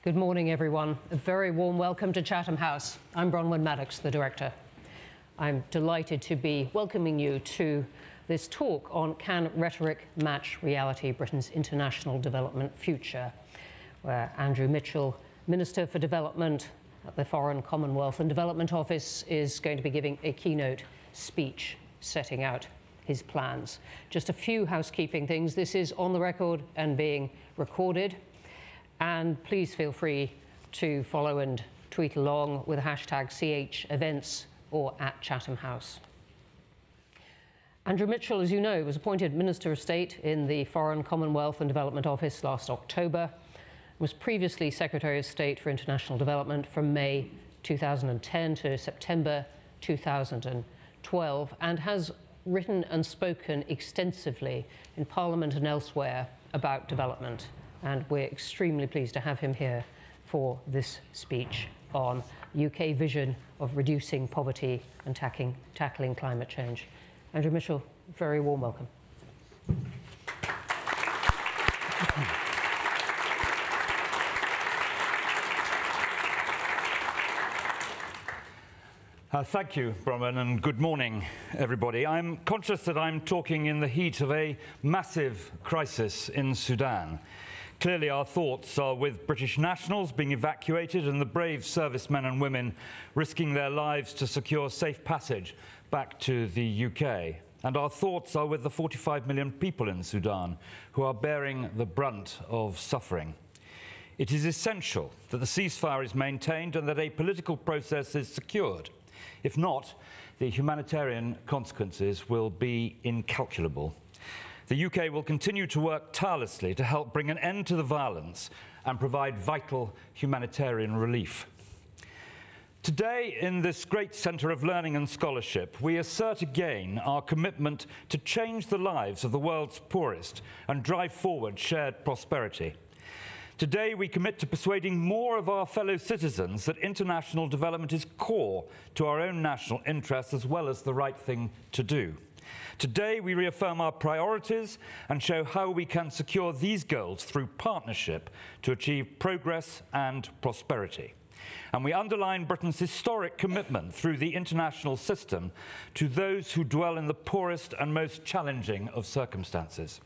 Good morning, everyone. A very warm welcome to Chatham House. I'm Bronwyn Maddox, the director. I'm delighted to be welcoming you to this talk on Can Rhetoric Match Reality? Britain's International Development Future, where Andrew Mitchell, Minister for Development at the Foreign, Commonwealth and Development Office, is going to be giving a keynote speech setting out his plans. Just a few housekeeping things. This is on the record and being recorded. And please feel free to follow and tweet along with hashtag #CHEvents or @Chatham House. Andrew Mitchell, as you know, was appointed Minister of State in the Foreign, Commonwealth and Development Office last October, was previously Secretary of State for International Development from May 2010 to September 2012, and has written and spoken extensively in Parliament and elsewhere about development. And we're extremely pleased to have him here for this speech on UK vision of reducing poverty and tackling climate change. Andrew Mitchell, very warm welcome. Thank you, Bronwyn, and good morning, everybody. I'm conscious that I'm talking in the heat of a massive crisis in Sudan. Clearly, our thoughts are with British nationals being evacuated and the brave servicemen and women risking their lives to secure safe passage back to the UK. And our thoughts are with the 45 million people in Sudan who are bearing the brunt of suffering. It is essential that the ceasefire is maintained and that a political process is secured. If not, the humanitarian consequences will be incalculable. The UK will continue to work tirelessly to help bring an end to the violence and provide vital humanitarian relief. Today, in this great centre of learning and scholarship, we assert again our commitment to change the lives of the world's poorest and drive forward shared prosperity. Today, we commit to persuading more of our fellow citizens that international development is core to our own national interests as well as the right thing to do. Today, we reaffirm our priorities and show how we can secure these goals through partnership to achieve progress and prosperity. And we underline Britain's historic commitment through the international system to those who dwell in the poorest and most challenging of circumstances.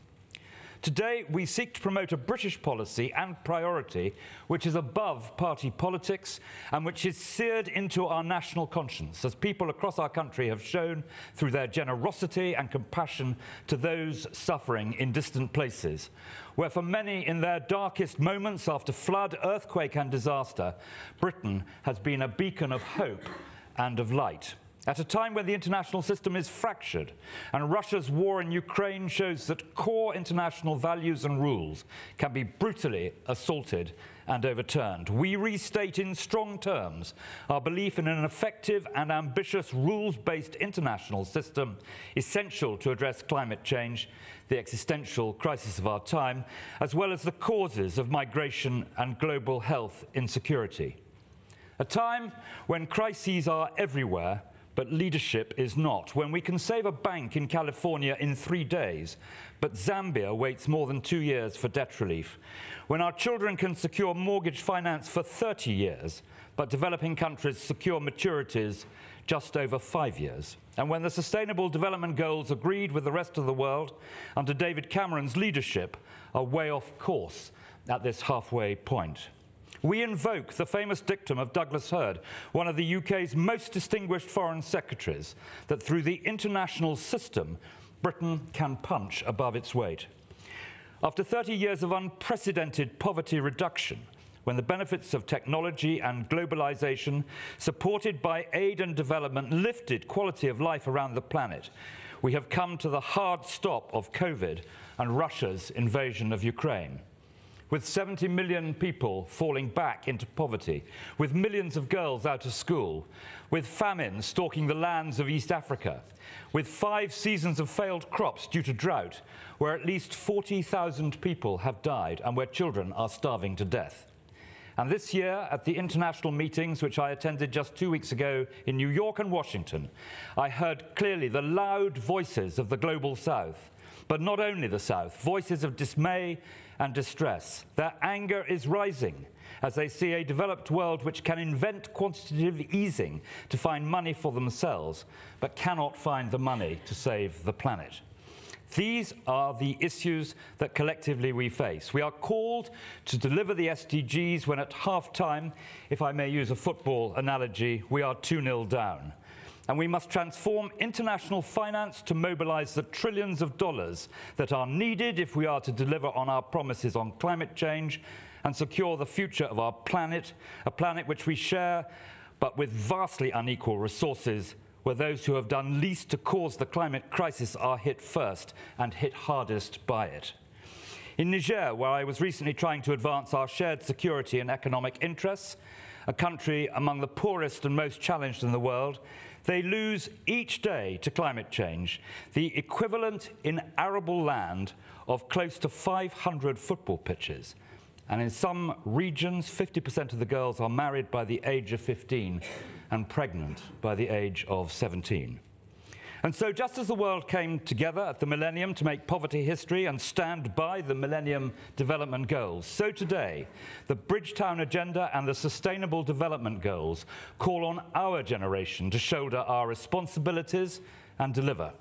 Today, we seek to promote a British policy and priority which is above party politics and which is seared into our national conscience, as people across our country have shown through their generosity and compassion to those suffering in distant places, where for many in their darkest moments after flood, earthquake and disaster, Britain has been a beacon of hope and of light. At a time when the international system is fractured and Russia's war in Ukraine shows that core international values and rules can be brutally assaulted and overturned, we restate in strong terms our belief in an effective and ambitious rules-based international system essential to address climate change, the existential crisis of our time, as well as the causes of migration and global health insecurity. A time when crises are everywhere, but leadership is not. When we can save a bank in California in 3 days, but Zambia waits more than 2 years for debt relief. When our children can secure mortgage finance for 30 years, but developing countries secure maturities just over 5 years. And when the Sustainable Development Goals agreed with the rest of the world under David Cameron's leadership are way off course at this halfway point. We invoke the famous dictum of Douglas Hurd, one of the UK's most distinguished foreign secretaries, that through the international system, Britain can punch above its weight. After 30 years of unprecedented poverty reduction, when the benefits of technology and globalization, supported by aid and development, lifted quality of life around the planet, we have come to the hard stop of COVID and Russia's invasion of Ukraine. With 70 million people falling back into poverty, with millions of girls out of school, with famine stalking the lands of East Africa, with 5 seasons of failed crops due to drought, where at least 40,000 people have died and where children are starving to death. And this year, at the international meetings which I attended just 2 weeks ago in New York and Washington, I heard clearly the loud voices of the Global South, but not only the South, voices of dismay and distress. Their anger is rising as they see a developed world which can invent quantitative easing to find money for themselves, but cannot find the money to save the planet. These are the issues that collectively we face. We are called to deliver the SDGs when at half-time, if I may use a football analogy, we are 2-0 down. And we must transform international finance to mobilize the trillions of dollars that are needed if we are to deliver on our promises on climate change and secure the future of our planet, a planet which we share, but with vastly unequal resources, where those who have done least to cause the climate crisis are hit first and hit hardest by it. In Niger, where I was recently trying to advance our shared security and economic interests, a country among the poorest and most challenged in the world, they lose each day to climate change the equivalent in arable land of close to 500 football pitches. And in some regions, 50% of the girls are married by the age of 15 and pregnant by the age of 17. And so just as the world came together at the millennium to make poverty history and stand by the Millennium Development Goals, so today the Bridgetown Agenda and the Sustainable Development Goals call on our generation to shoulder our responsibilities and deliver.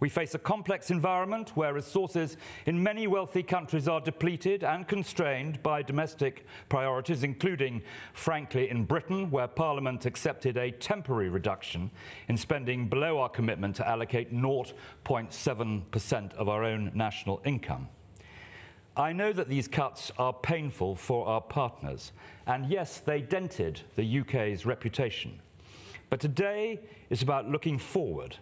We face a complex environment where resources in many wealthy countries are depleted and constrained by domestic priorities, including, frankly, in Britain, where Parliament accepted a temporary reduction in spending below our commitment to allocate 0.7% of our own national income. I know that these cuts are painful for our partners, and yes, they dented the UK's reputation. But today is about looking forward.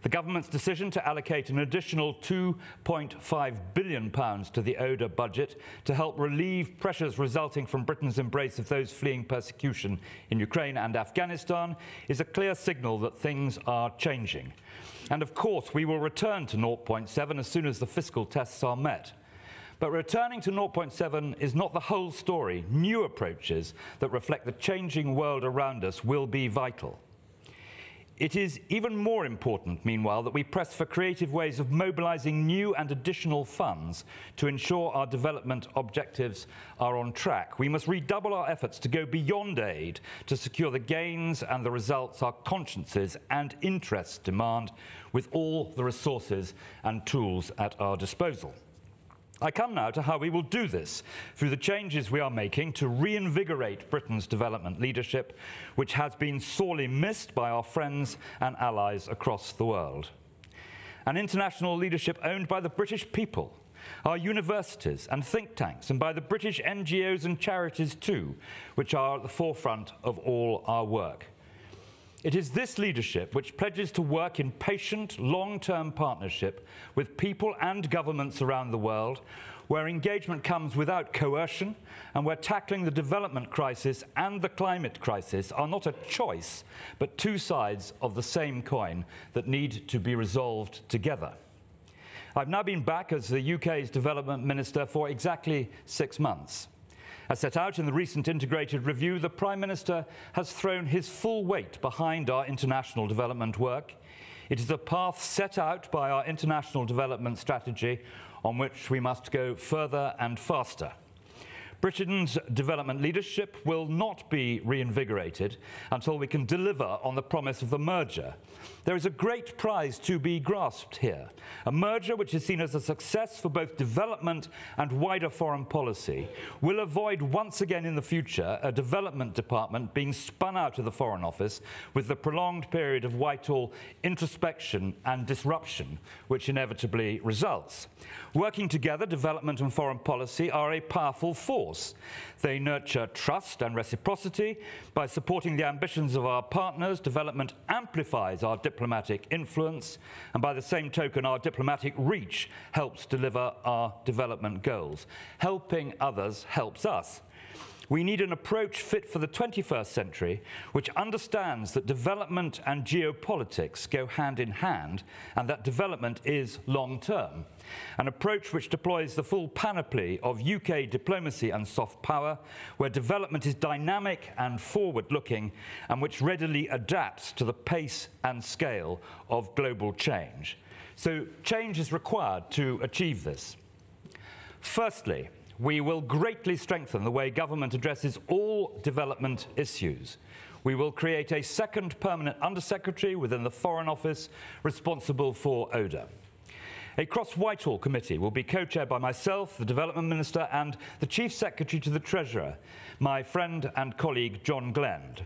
The government's decision to allocate an additional £2.5 billion to the ODA budget to help relieve pressures resulting from Britain's embrace of those fleeing persecution in Ukraine and Afghanistan is a clear signal that things are changing. And of course, we will return to 0.7 as soon as the fiscal tests are met. But returning to 0.7 is not the whole story. New approaches that reflect the changing world around us will be vital. It is even more important, meanwhile, that we press for creative ways of mobilizing new and additional funds to ensure our development objectives are on track. We must redouble our efforts to go beyond aid to secure the gains and the results our consciences and interests demand with all the resources and tools at our disposal. I come now to how we will do this through the changes we are making to reinvigorate Britain's development leadership, which has been sorely missed by our friends and allies across the world. An international leadership owned by the British people, our universities and think tanks, and by the British NGOs and charities too, which are at the forefront of all our work. It is this leadership which pledges to work in patient, long-term partnership with people and governments around the world, where engagement comes without coercion, and where tackling the development crisis and the climate crisis are not a choice, but two sides of the same coin that need to be resolved together. I've now been back as the UK's Development Minister for exactly 6 months. As set out in the recent integrated review, the Prime Minister has thrown his full weight behind our international development work. It is a path set out by our international development strategy on which we must go further and faster. Britain's development leadership will not be reinvigorated until we can deliver on the promise of the merger. There is a great prize to be grasped here, a merger which is seen as a success for both development and wider foreign policy, will avoid once again in the future a development department being spun out of the Foreign Office with the prolonged period of Whitehall introspection and disruption which inevitably results. Working together, development and foreign policy are a powerful force. They nurture trust and reciprocity. By supporting the ambitions of our partners, development amplifies our diplomatic influence, and by the same token, our diplomatic reach helps deliver our development goals. Helping others helps us. We need an approach fit for the 21st century, which understands that development and geopolitics go hand in hand, and that development is long-term. An approach which deploys the full panoply of UK diplomacy and soft power, where development is dynamic and forward-looking, and which readily adapts to the pace and scale of global change. So change is required to achieve this. Firstly, we will greatly strengthen the way government addresses all development issues. We will create a second permanent undersecretary within the Foreign Office responsible for ODA. A cross-Whitehall committee will be co-chaired by myself, the Development Minister, and the Chief Secretary to the Treasurer, my friend and colleague John Glend.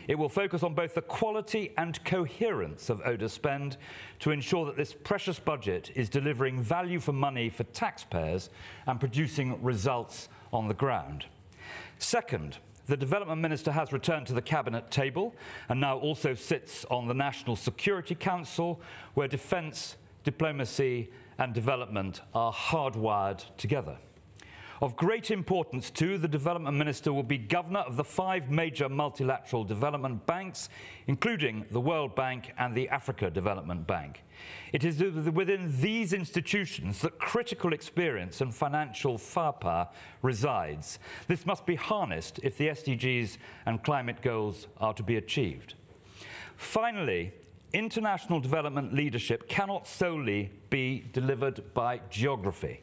It will focus on both the quality and coherence of ODA spend to ensure that this precious budget is delivering value for money for taxpayers and producing results on the ground. Second, the Development Minister has returned to the Cabinet table and now also sits on the National Security Council, where defence, diplomacy and development are hardwired together. Of great importance too, the Development Minister will be governor of the 5 major multilateral development banks, including the World Bank and the Africa Development Bank. It is within these institutions that critical experience and financial firepower resides. This must be harnessed if the SDGs and climate goals are to be achieved. Finally, international development leadership cannot solely be delivered by geography.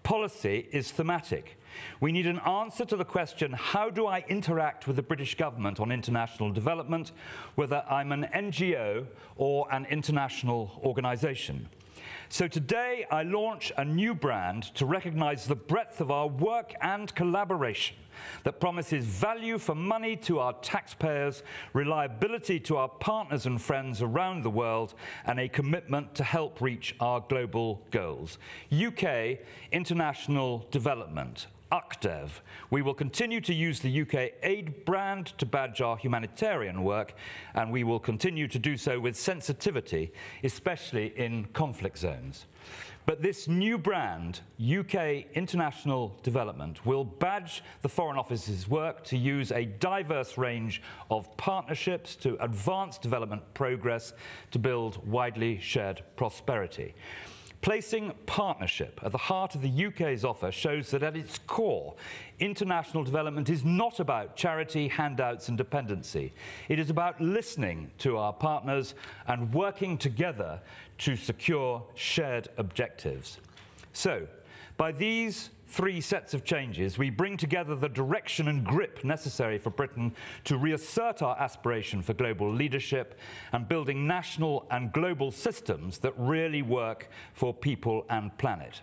Policy is thematic. We need an answer to the question, how do I interact with the British government on international development, whether I'm an NGO or an international organisation? So today I launch a new brand to recognise the breadth of our work and collaboration that promises value for money to our taxpayers, reliability to our partners and friends around the world, and a commitment to help reach our global goals. UK International Development. UCDEV. We will continue to use the UK aid brand to badge our humanitarian work, and we will continue to do so with sensitivity, especially in conflict zones. But this new brand, UK International Development, will badge the Foreign Office's work to use a diverse range of partnerships to advance development progress to build widely shared prosperity. Placing partnership at the heart of the UK's offer shows that at its core, international development is not about charity, handouts and dependency. It is about listening to our partners and working together to secure shared objectives. So, by these 3 sets of changes, we bring together the direction and grip necessary for Britain to reassert our aspiration for global leadership and building national and global systems that really work for people and planet.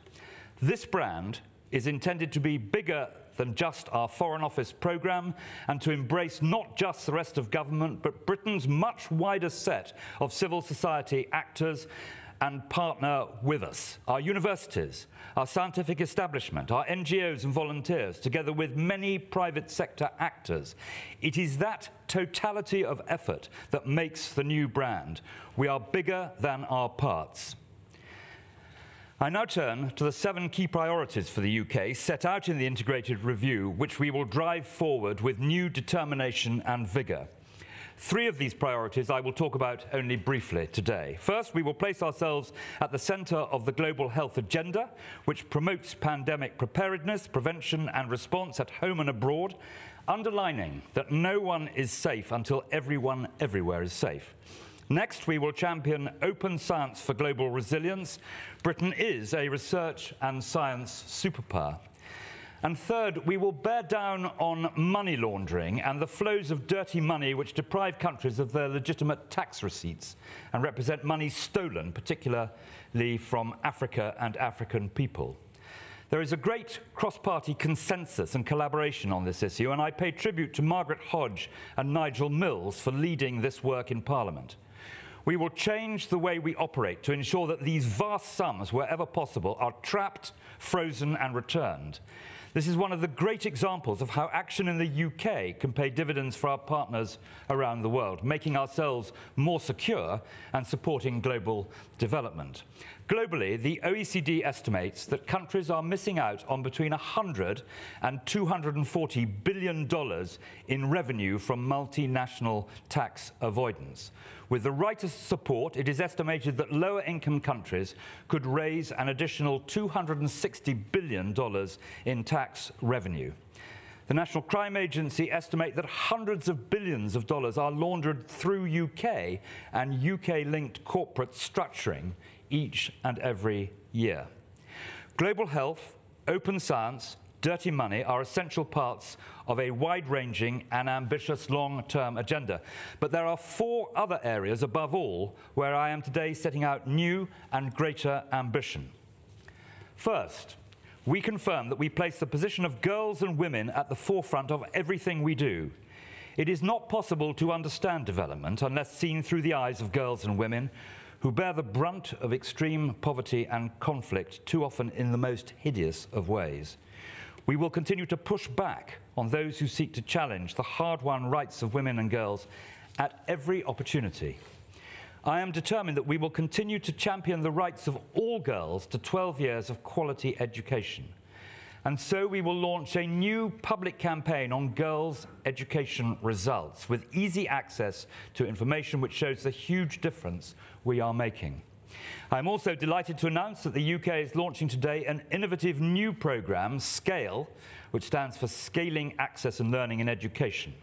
This brand is intended to be bigger than just our Foreign Office programme and to embrace not just the rest of government, but Britain's much wider set of civil society actors and partner with us, our universities, our scientific establishment, our NGOs and volunteers, together with many private sector actors. It is that totality of effort that makes the new brand. We are bigger than our parts. I now turn to the 7 key priorities for the UK set out in the integrated review, which we will drive forward with new determination and vigour. 3 of these priorities I will talk about only briefly today. First, we will place ourselves at the centre of the global health agenda, which promotes pandemic preparedness, prevention and response at home and abroad, underlining that no one is safe until everyone everywhere is safe. Next, we will champion open science for global resilience. Britain is a research and science superpower. And third, we will bear down on money laundering and the flows of dirty money which deprive countries of their legitimate tax receipts and represent money stolen, particularly from Africa and African people. There is a great cross-party consensus and collaboration on this issue, and I pay tribute to Margaret Hodge and Nigel Mills for leading this work in Parliament. We will change the way we operate to ensure that these vast sums, wherever possible, are trapped, frozen and returned. This is one of the great examples of how action in the UK can pay dividends for our partners around the world, making ourselves more secure and supporting global development. Globally, the OECD estimates that countries are missing out on between $100 and $240 billion in revenue from multinational tax avoidance. With the right support, it is estimated that lower-income countries could raise an additional $260 billion in tax revenue. The National Crime Agency estimate that hundreds of billions of dollars are laundered through UK and UK-linked corporate structuring each and every year. Global health, open science, dirty money are essential parts of a wide-ranging and ambitious long-term agenda. But there are 4 other areas above all where I am today setting out new and greater ambition. First, we confirm that we place the position of girls and women at the forefront of everything we do. It is not possible to understand development unless seen through the eyes of girls and women who bear the brunt of extreme poverty and conflict, too often in the most hideous of ways. We will continue to push back on those who seek to challenge the hard-won rights of women and girls at every opportunity. I am determined that we will continue to champion the rights of all girls to 12 years of quality education. And so we will launch a new public campaign on girls' education results with easy access to information which shows the huge difference we are making. I'm also delighted to announce that the UK is launching today an innovative new programme, SCALE, which stands for Scaling Access and Learning in Education.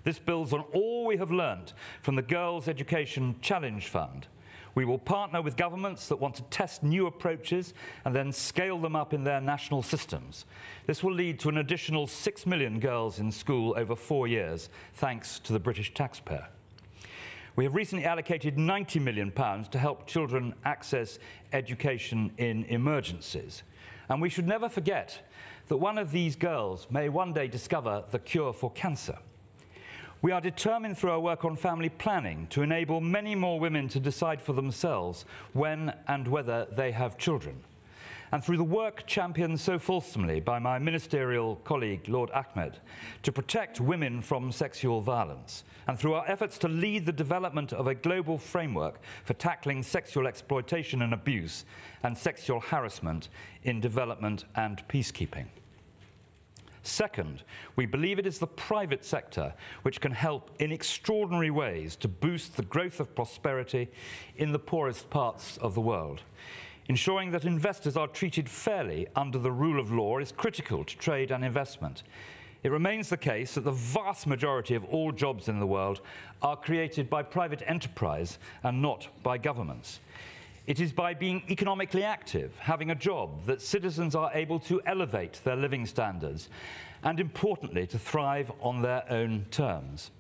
This builds on all we have learnt from the Girls' Education Challenge Fund. We will partner with governments that want to test new approaches and then scale them up in their national systems. This will lead to an additional 6 million girls in school over 4 years, thanks to the British taxpayer. We have recently allocated £90 million to help children access education in emergencies. And we should never forget that one of these girls may one day discover the cure for cancer. We are determined through our work on family planning to enable many more women to decide for themselves when and whether they have children. And through the work championed so fulsomely by my ministerial colleague, Lord Ahmed, to protect women from sexual violence, and through our efforts to lead the development of a global framework for tackling sexual exploitation and abuse and sexual harassment in development and peacekeeping. Second, we believe it is the private sector which can help in extraordinary ways to boost the growth of prosperity in the poorest parts of the world. Ensuring that investors are treated fairly under the rule of law is critical to trade and investment. It remains the case that the vast majority of all jobs in the world are created by private enterprise and not by governments. It is by being economically active, having a job, that citizens are able to elevate their living standards and, importantly, to thrive on their own terms.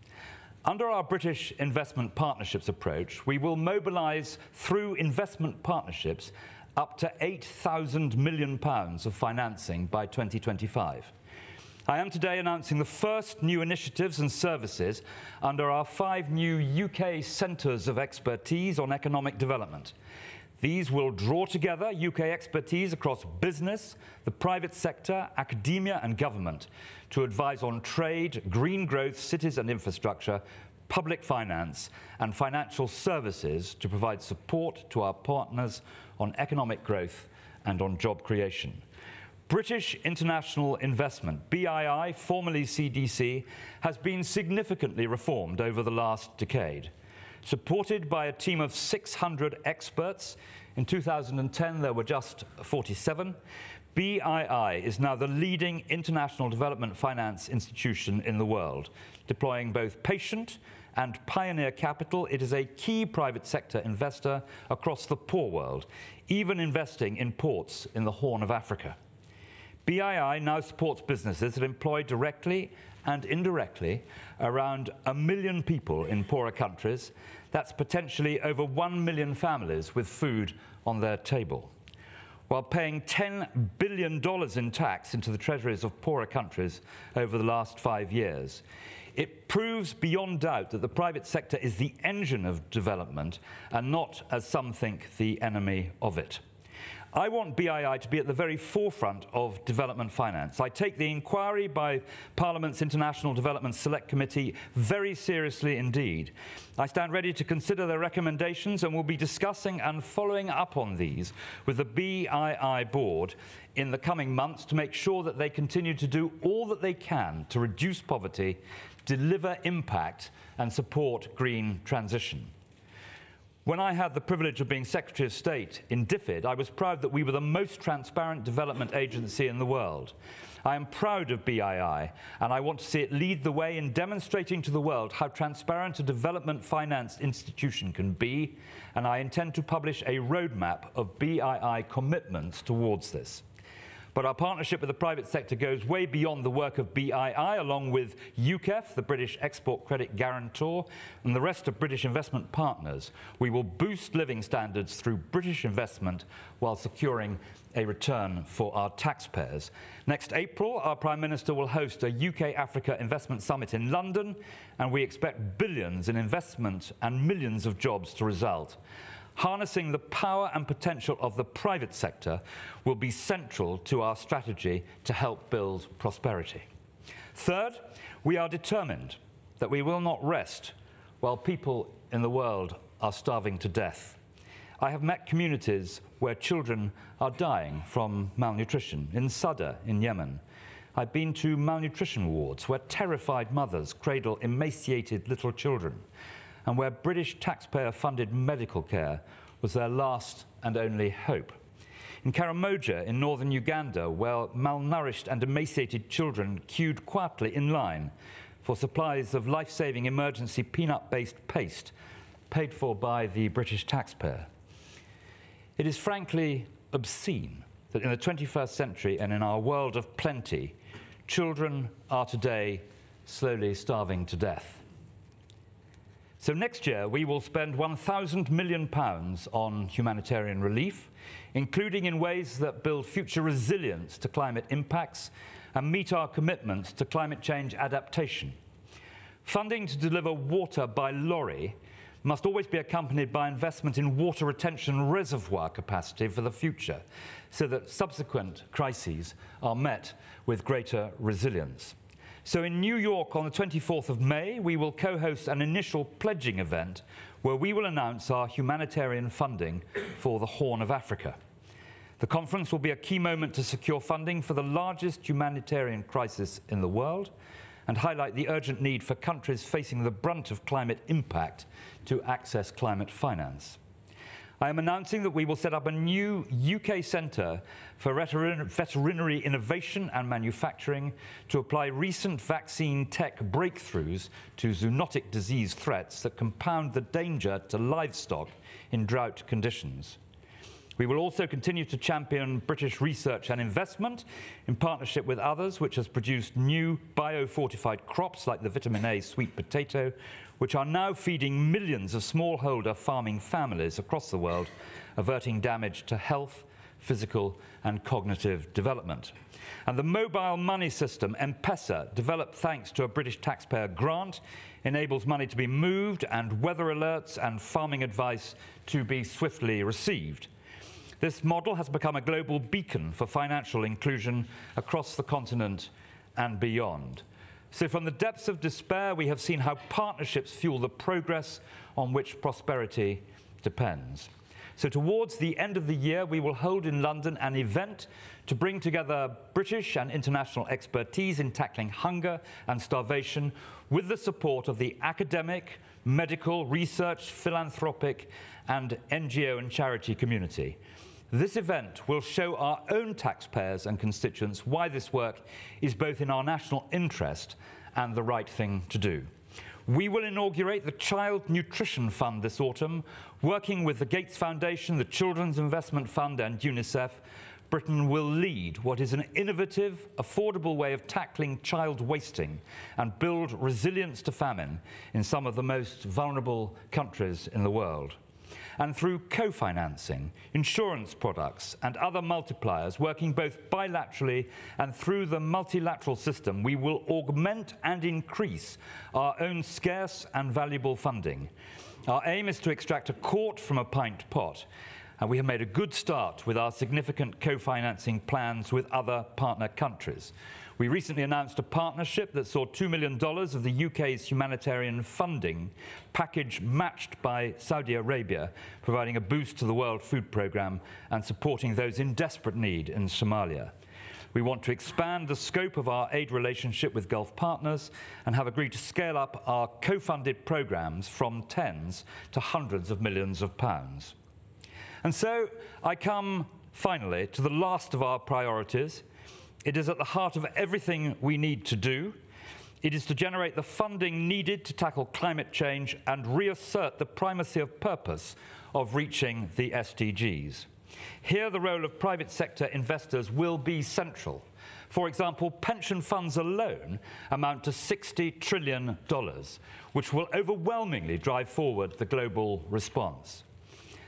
Under our British investment partnerships approach, we will mobilise through investment partnerships up to £8,000 million of financing by 2025. I am today announcing the first new initiatives and services under our 5 new UK centres of expertise on economic development. These will draw together UK expertise across business, the private sector, academia and government to advise on trade, green growth, cities and infrastructure, public finance and financial services to provide support to our partners on economic growth and on job creation. British International Investment, BII, formerly CDC, has been significantly reformed over the last decade. Supported by a team of 600 experts, in 2010 there were just 47, BII is now the leading international development finance institution in the world. Deploying both patient and pioneer capital, it is a key private sector investor across the poor world, even investing in ports in the Horn of Africa. BII now supports businesses that employ directly and indirectly around 1 million people in poorer countries. That's potentially over 1 million families with food on their table. While paying $10 billion in tax into the treasuries of poorer countries over the last 5 years, it proves beyond doubt that the private sector is the engine of development and not, as some think, the enemy of it. I want BII to be at the very forefront of development finance. I take the inquiry by Parliament's International Development Select Committee very seriously indeed. I stand ready to consider their recommendations and will be discussing and following up on these with the BII board in the coming months to make sure that they continue to do all that they can to reduce poverty, deliver impact and support green transition. When I had the privilege of being Secretary of State in DFID, I was proud that we were the most transparent development agency in the world. I am proud of BII, and I want to see it lead the way in demonstrating to the world how transparent a development finance institution can be, and I intend to publish a roadmap of BII commitments towards this. But our partnership with the private sector goes way beyond the work of BII, along with UKEF, the British Export Credit Guarantor, and the rest of British investment partners. We will boost living standards through British investment while securing a return for our taxpayers. Next April, our Prime Minister will host a UK-Africa Investment Summit in London, and we expect billions in investment and millions of jobs to result. Harnessing the power and potential of the private sector will be central to our strategy to help build prosperity. Third, we are determined that we will not rest while people in the world are starving to death. I have met communities where children are dying from malnutrition, in Sadr in Yemen. I've been to malnutrition wards where terrified mothers cradle emaciated little children, and where British taxpayer-funded medical care was their last and only hope. In Karamoja in northern Uganda, where malnourished and emaciated children queued quietly in line for supplies of life-saving emergency peanut-based paste paid for by the British taxpayer. It is frankly obscene that in the 21st century and in our world of plenty, children are today slowly starving to death. So next year, we will spend £1,000 million on humanitarian relief, including in ways that build future resilience to climate impacts and meet our commitments to climate change adaptation. Funding to deliver water by lorry must always be accompanied by investment in water retention reservoir capacity for the future, so that subsequent crises are met with greater resilience. So in New York on the 24th of May, we will co-host an initial pledging event where we will announce our humanitarian funding for the Horn of Africa. The conference will be a key moment to secure funding for the largest humanitarian crisis in the world and highlight the urgent need for countries facing the brunt of climate impact to access climate finance. I am announcing that we will set up a new UK Centre for Veterinary Innovation and Manufacturing to apply recent vaccine tech breakthroughs to zoonotic disease threats that compound the danger to livestock in drought conditions. We will also continue to champion British research and investment in partnership with others, which has produced new bio-fortified crops like the vitamin A sweet potato, which are now feeding millions of smallholder farming families across the world, averting damage to health, physical and cognitive development. And the mobile money system, M-Pesa, developed thanks to a British taxpayer grant, enables money to be moved and weather alerts and farming advice to be swiftly received. This model has become a global beacon for financial inclusion across the continent and beyond. So from the depths of despair, we have seen how partnerships fuel the progress on which prosperity depends. So towards the end of the year, we will hold in London an event to bring together British and international expertise in tackling hunger and starvation with the support of the academic, medical, research, philanthropic, and NGO and charity community. This event will show our own taxpayers and constituents why this work is both in our national interest and the right thing to do. We will inaugurate the Child Nutrition Fund this autumn, working with the Gates Foundation, the Children's Investment Fund and UNICEF. Britain will lead what is an innovative, affordable way of tackling child wasting and build resilience to famine in some of the most vulnerable countries in the world. And through co-financing, insurance products and other multipliers, working both bilaterally and through the multilateral system, we will augment and increase our own scarce and valuable funding. Our aim is to extract a quart from a pint pot, and we have made a good start with our significant co-financing plans with other partner countries. We recently announced a partnership that saw $2 million of the UK's humanitarian funding package matched by Saudi Arabia, providing a boost to the World Food Programme and supporting those in desperate need in Somalia. We want to expand the scope of our aid relationship with Gulf partners and have agreed to scale up our co-funded programmes from tens to hundreds of millions of pounds. And so I come, finally, to the last of our priorities. It is at the heart of everything we need to do. It is to generate the funding needed to tackle climate change and reassert the primacy of purpose of reaching the SDGs. Here, the role of private sector investors will be central. For example, pension funds alone amount to $60 trillion, which will overwhelmingly drive forward the global response.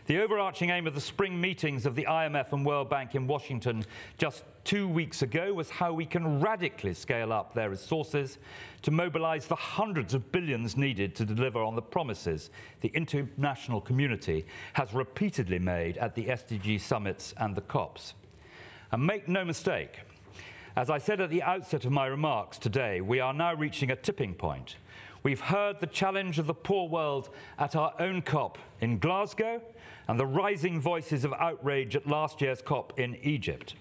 The overarching aim of the spring meetings of the IMF and World Bank in Washington just 2 weeks ago was how we can radically scale up their resources to mobilize the hundreds of billions needed to deliver on the promises the international community has repeatedly made at the SDG summits and the COPs. And make no mistake, as I said at the outset of my remarks today, we are now reaching a tipping point. We've heard the challenge of the poor world at our own COP in Glasgow and the rising voices of outrage at last year's COP in Egypt.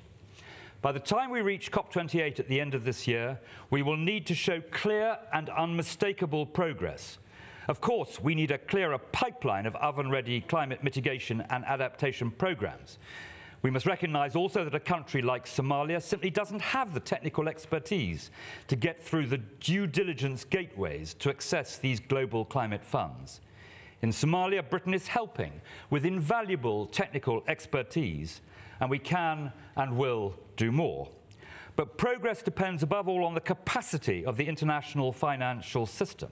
By the time we reach COP28 at the end of this year, we will need to show clear and unmistakable progress. Of course, we need a clearer pipeline of oven-ready climate mitigation and adaptation programs. We must recognize also that a country like Somalia simply doesn't have the technical expertise to get through the due diligence gateways to access these global climate funds. In Somalia, Britain is helping with invaluable technical expertise, and we can and will do more. But progress depends above all on the capacity of the international financial system.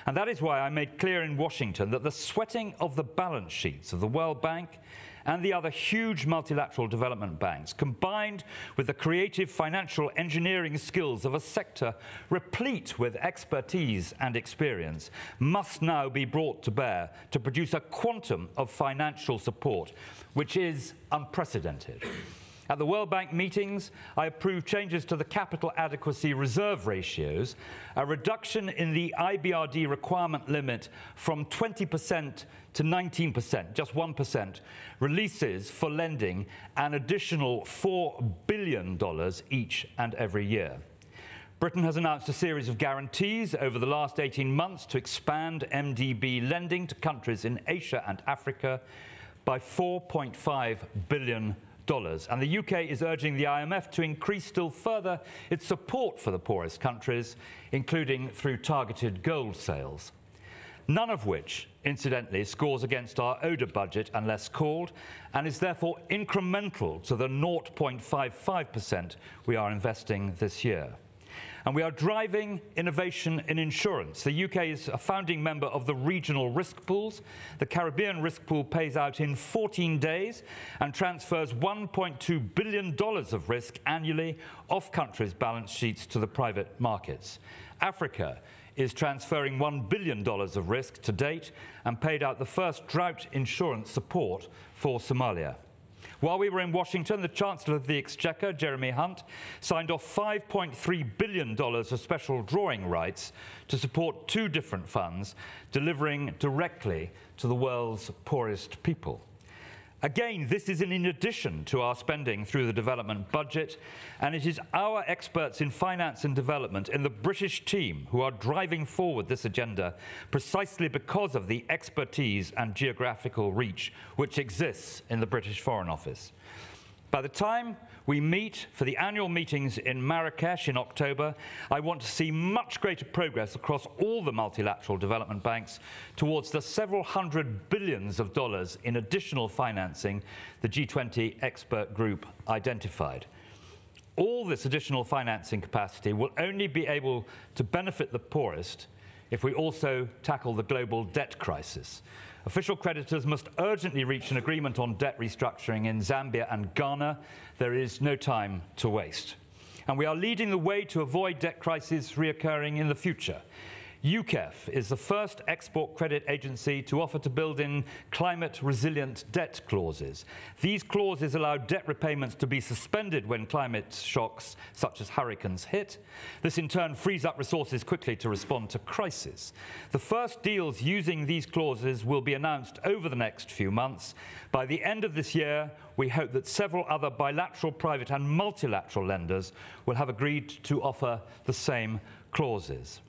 And that is why I made clear in Washington that the sweating of the balance sheets of the World Bank and the other huge multilateral development banks, combined with the creative financial engineering skills of a sector replete with expertise and experience, must now be brought to bear to produce a quantum of financial support which is unprecedented. At the World Bank meetings, I approved changes to the capital adequacy reserve ratios, a reduction in the IBRD requirement limit from 20% to 19%, just 1%, releases for lending an additional $4 billion each and every year. Britain has announced a series of guarantees over the last 18 months to expand MDB lending to countries in Asia and Africa by $4.5 billion. And the UK is urging the IMF to increase still further its support for the poorest countries, including through targeted gold sales. None of which, incidentally, scores against our ODA budget unless called, and is therefore incremental to the 0.55% we are investing this year. And we are driving innovation in insurance. The UK is a founding member of the regional risk pools. The Caribbean risk pool pays out in 14 days and transfers $1.2 billion of risk annually off countries' balance sheets to the private markets. Africa is transferring $1 billion of risk to date and paid out the first drought insurance support for Somalia. While we were in Washington, the Chancellor of the Exchequer, Jeremy Hunt, signed off $5.3 billion of special drawing rights to support 2 different funds, delivering directly to the world's poorest people. Again, this is in addition to our spending through the development budget, and it is our experts in finance and development in the British team who are driving forward this agenda precisely because of the expertise and geographical reach which exists in the British Foreign Office. By the time we meet for the annual meetings in Marrakesh in October, I want to see much greater progress across all the multilateral development banks towards the several hundred billions of dollars in additional financing the G20 expert group identified. All this additional financing capacity will only be able to benefit the poorest if we also tackle the global debt crisis. Official creditors must urgently reach an agreement on debt restructuring in Zambia and Ghana. There is no time to waste. And we are leading the way to avoid debt crises reoccurring in the future. UKEF is the first export credit agency to offer to build in climate-resilient debt clauses. These clauses allow debt repayments to be suspended when climate shocks, such as hurricanes, hit. This in turn frees up resources quickly to respond to crises. The first deals using these clauses will be announced over the next few months. By the end of this year, we hope that several other bilateral, private and multilateral lenders will have agreed to offer the same clauses.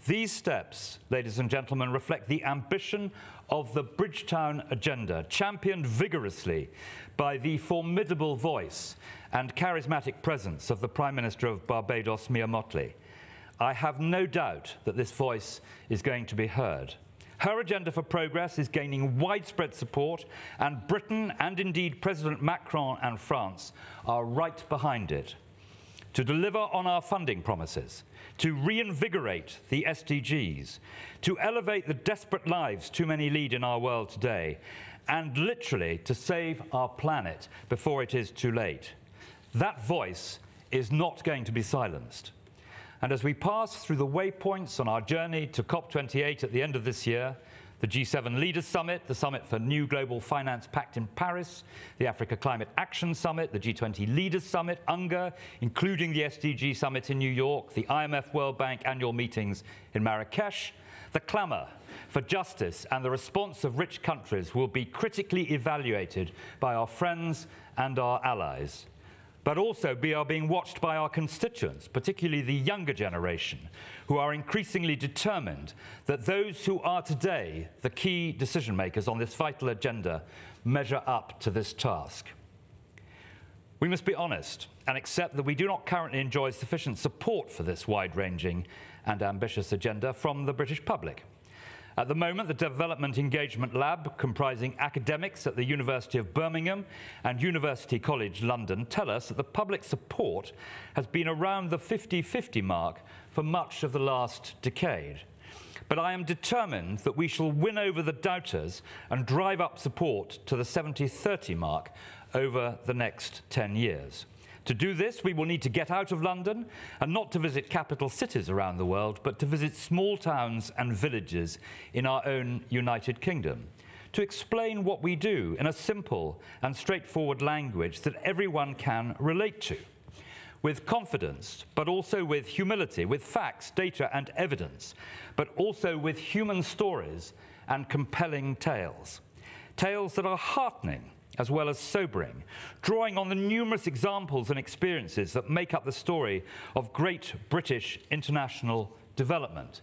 These steps, ladies and gentlemen, reflect the ambition of the Bridgetown Agenda, championed vigorously by the formidable voice and charismatic presence of the Prime Minister of Barbados, Mia Mottley. I have no doubt that this voice is going to be heard. Her agenda for progress is gaining widespread support, and Britain, and indeed President Macron and France, are right behind it. To deliver on our funding promises, to reinvigorate the SDGs, to elevate the desperate lives too many lead in our world today, and literally to save our planet before it is too late. That voice is not going to be silenced. And as we pass through the waypoints on our journey to COP28 at the end of this year, the G7 Leaders Summit, the Summit for New Global Finance Pact in Paris, the Africa Climate Action Summit, the G20 Leaders Summit, UNGA, including the SDG Summit in New York, the IMF World Bank annual meetings in Marrakesh, the clamour for justice and the response of rich countries will be critically evaluated by our friends and our allies, but also are being watched by our constituents, particularly the younger generation, who are increasingly determined that those who are today the key decision makers on this vital agenda measure up to this task. We must be honest and accept that we do not currently enjoy sufficient support for this wide-ranging and ambitious agenda from the British public. At the moment, the Development Engagement Lab, comprising academics at the University of Birmingham and University College London, tell us that the public support has been around the 50-50 mark for much of the last decade. But I am determined that we shall win over the doubters and drive up support to the 70-30 mark over the next 10 years. To do this, we will need to get out of London and not to visit capital cities around the world, but to visit small towns and villages in our own United Kingdom, to explain what we do in a simple and straightforward language that everyone can relate to, with confidence, but also with humility, with facts, data, and evidence, but also with human stories and compelling tales. Tales that are heartening as well as sobering, drawing on the numerous examples and experiences that make up the story of great British international development.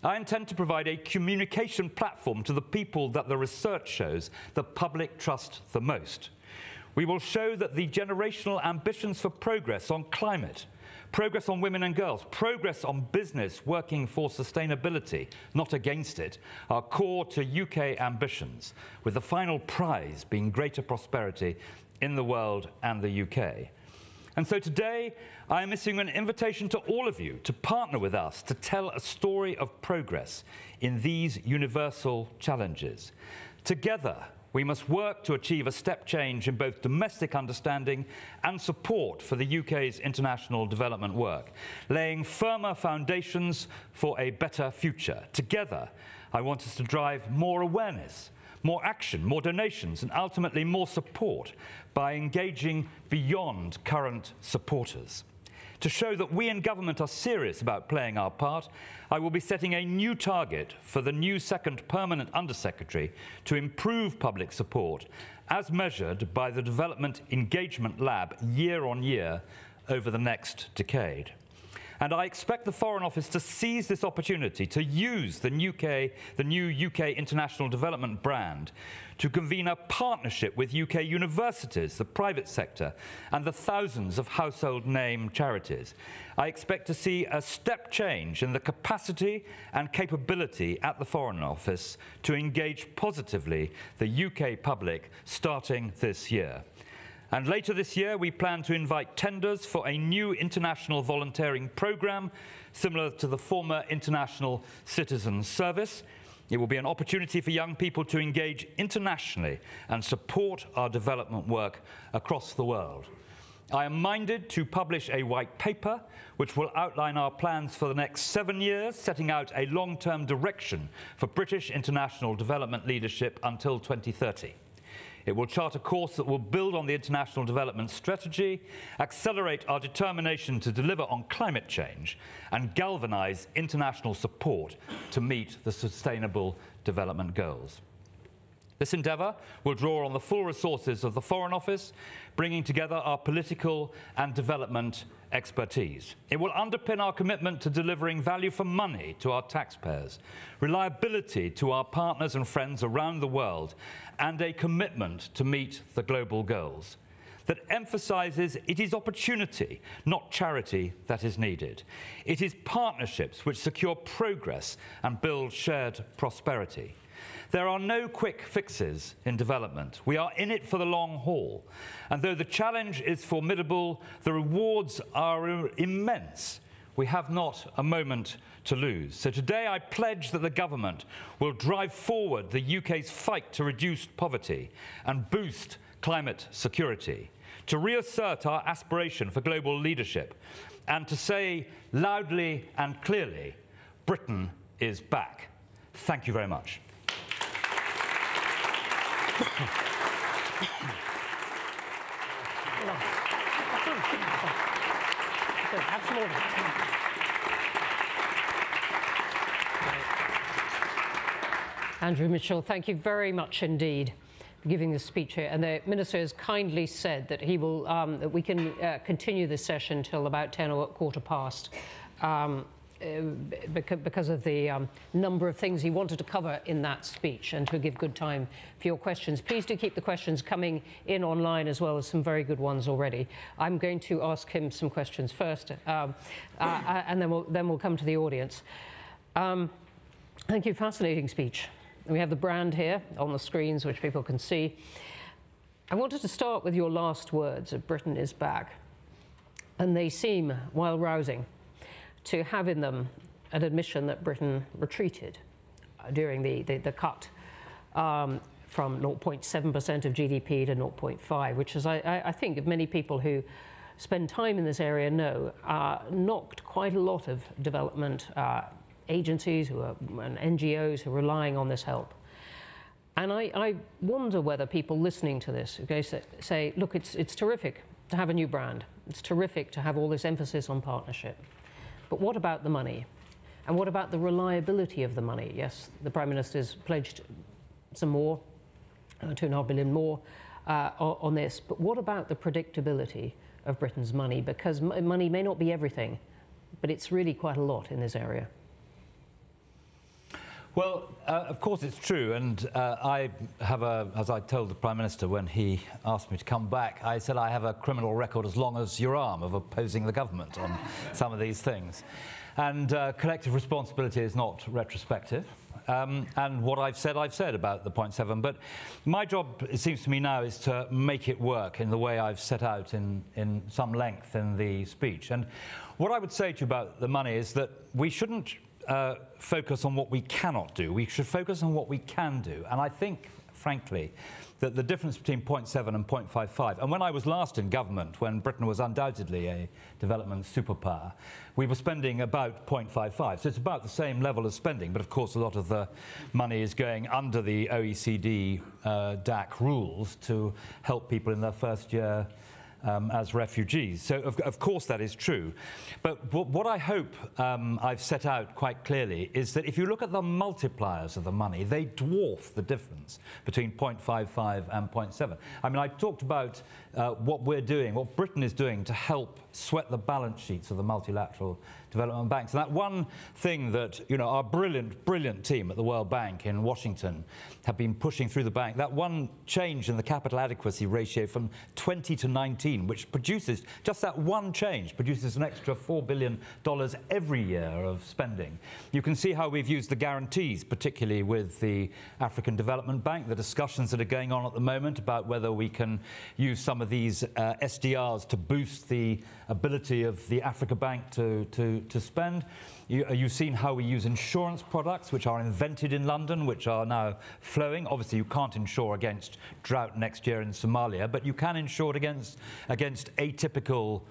I intend to provide a communication platform to the people that the research shows the public trust the most. We will show that the generational ambitions for progress on climate, progress on women and girls, progress on business working for sustainability, not against it, are core to UK ambitions, with the final prize being greater prosperity in the world and the UK. And so today, I am issuing an invitation to all of you to partner with us to tell a story of progress in these universal challenges. Together, we must work to achieve a step change in both domestic understanding and support for the UK's international development work, laying firmer foundations for a better future. Together, I want us to drive more awareness, more action, more donations, and ultimately more support by engaging beyond current supporters. To show that we in government are serious about playing our part, I will be setting a new target for the new second permanent Undersecretary to improve public support as measured by the Development Engagement Lab year on year over the next decade. And I expect the Foreign Office to seize this opportunity to use the new UK International Development brand to convene a partnership with UK universities, the private sector, and the thousands of household name charities. I expect to see a step change in the capacity and capability at the Foreign Office to engage positively the UK public starting this year. And later this year, we plan to invite tenders for a new international volunteering programme, similar to the former International Citizen Service. It will be an opportunity for young people to engage internationally and support our development work across the world. I am minded to publish a white paper which will outline our plans for the next 7 years, setting out a long-term direction for British international development leadership until 2030. It will chart a course that will build on the international development strategy, accelerate our determination to deliver on climate change, and galvanise international support to meet the Sustainable Development Goals. This endeavour will draw on the full resources of the Foreign Office, bringing together our political and development expertise. It will underpin our commitment to delivering value for money to our taxpayers, reliability to our partners and friends around the world, and a commitment to meet the global goals. that emphasises it is opportunity, not charity, that is needed. It is partnerships which secure progress and build shared prosperity. There are no quick fixes in development. We are in it for the long haul. And though the challenge is formidable, the rewards are immense. We have not a moment to lose. So today I pledge that the government will drive forward the UK's fight to reduce poverty and boost climate security, to reassert our aspiration for global leadership, and to say loudly and clearly, Britain is back. Thank you very much. Andrew Mitchell, thank you very much indeed for giving this speech here. And the Minister has kindly said that he will, that we can continue this session till about 10 or quarter past because of the number of things he wanted to cover in that speech, and to give good time for your questions. Please do keep the questions coming in online, as well as some very good ones already. I'm going to ask him some questions first, and then we'll come to the audience. Thank you, fascinating speech. We have the brand here on the screens, which people can see. I wanted to start with your last words of Britain is back. And they seem, while rousing, to have in them an admission that Britain retreated during the cut from 0.7% of GDP to 0.5%, which is, I think, of many people who spend time in this area know, knocked quite a lot of development agencies and NGOs who are relying on this help. And I wonder whether people listening to this are going to say, look, it's terrific to have a new brand. It's terrific to have all this emphasis on partnership. But what about the money? And what about the reliability of the money? Yes, the Prime Minister's pledged some more, £2.5 billion more on this. But what about the predictability of Britain's money? Because money may not be everything, but it's really quite a lot in this area. Well, of course it's true, and I have as I told the Prime Minister when he asked me to come back, I said I have a criminal record as long as your arm of opposing the government on some of these things. And collective responsibility is not retrospective. And what I've said about the 0.7. But my job, it seems to me now, is to make it work in the way I've set out in some length in the speech. And what I would say to you about the money is that we shouldn't focus on what we cannot do. We should focus on what we can do. And I think, frankly, that the difference between 0.7 and 0.55, and when I was last in government, when Britain was undoubtedly a development superpower, we were spending about 0.55. So it's about the same level of spending. But of course, a lot of the money is going under the OECD DAC rules to help people in their first year as refugees. So of course that is true. But what I hope I've set out quite clearly is that if you look at the multipliers of the money, they dwarf the difference between 0.55 and 0.7. I mean, I talked about what we're doing, what Britain is doing to help sweat the balance sheets of the multilateral development banks. And that one thing that, you know, our brilliant team at the World Bank in Washington have been pushing through the bank, that one change in the capital adequacy ratio from 20 to 19, which produces, just that one change, produces an extra $4 billion every year of spending. You can see how we've used the guarantees, particularly with the African Development Bank, the discussions that are going on at the moment about whether we can use some of these SDRs to boost the ability of the Africa Bank to spend. You've seen how we use insurance products, which are invented in London, which are now flowing. Obviously, you can't insure against drought next year in Somalia, but you can insure against atypical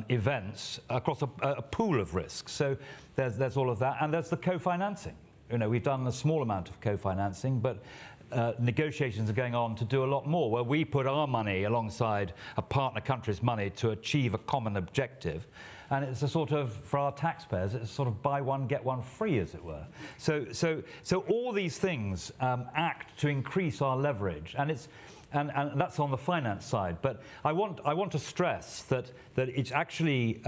events across a pool of risks. So there's all of that, and there's the co-financing. You know, we've done a small amount of co-financing, but negotiations are going on to do a lot more, where we put our money alongside a partner country's money to achieve a common objective. And it's a sort of, for our taxpayers, it's a sort of buy one, get one free, as it were. So all these things act to increase our leverage. And And that's on the finance side. But I want to stress that it's actually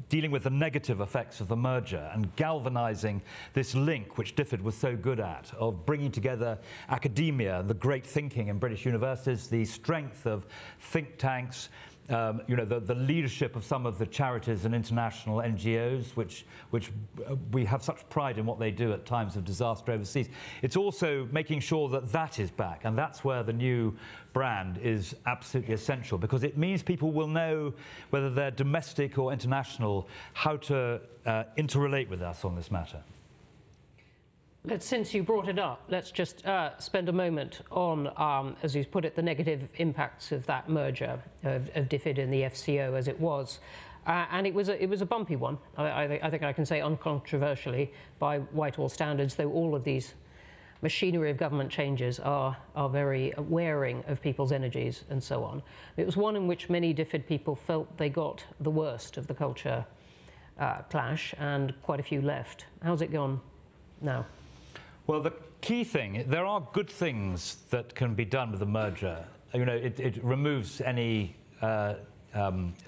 dealing with the negative effects of the merger and galvanizing this link, which DFID was so good at, of bringing together academia, the great thinking in British universities, the strength of think tanks, the leadership of some of the charities and international NGOs, which we have such pride in what they do at times of disaster overseas. It's also making sure that that is back, and that's where the new brand is absolutely essential, because it means people will know, whether they're domestic or international, how to interrelate with us on this matter. Since you brought it up, let's just spend a moment on, as you put it, the negative impacts of that merger of DFID and the FCO as it was. And it was a bumpy one, I think I can say uncontroversially, by Whitehall standards, though all of these machinery of government changes are very wearing of people's energies and so on. It was one in which many DFID people felt they got the worst of the culture clash, and quite a few left. How's it gone now? Well, the key thing, there are good things that can be done with the merger. It removes any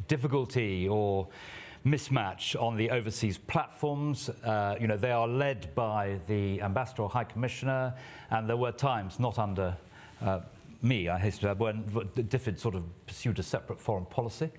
difficulty or mismatch on the overseas platforms. They are led by the Ambassador or High Commissioner, and there were times, not under me, I hasten to add, when DFID sort of pursued a separate foreign policy.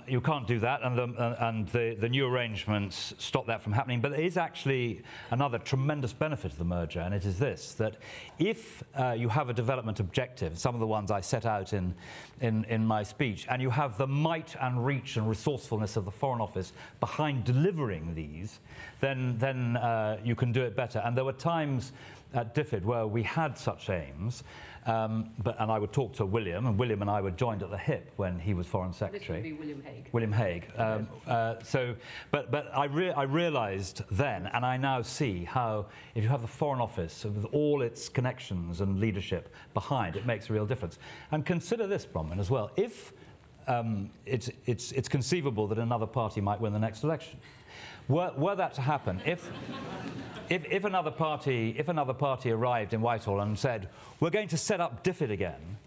You can't do that, and the new arrangements stop that from happening. But there is actually another tremendous benefit of the merger, and it is this, that if you have a development objective, some of the ones I set out in my speech, and you have the might and reach and resourcefulness of the Foreign Office behind delivering these, then you can do it better. And there were times at DFID where we had such aims, and I would talk to William, and William and I were joined at the hip when he was Foreign Secretary. This would be William Hague. William Hague. But I realised then, and I now see how, if you have the Foreign Office with all its connections and leadership behind, it makes a real difference. And consider this, Bronwyn, as well. If it's conceivable that another party might win the next election, were that to happen, if another party arrived in Whitehall and said, we're going to set up DFID again,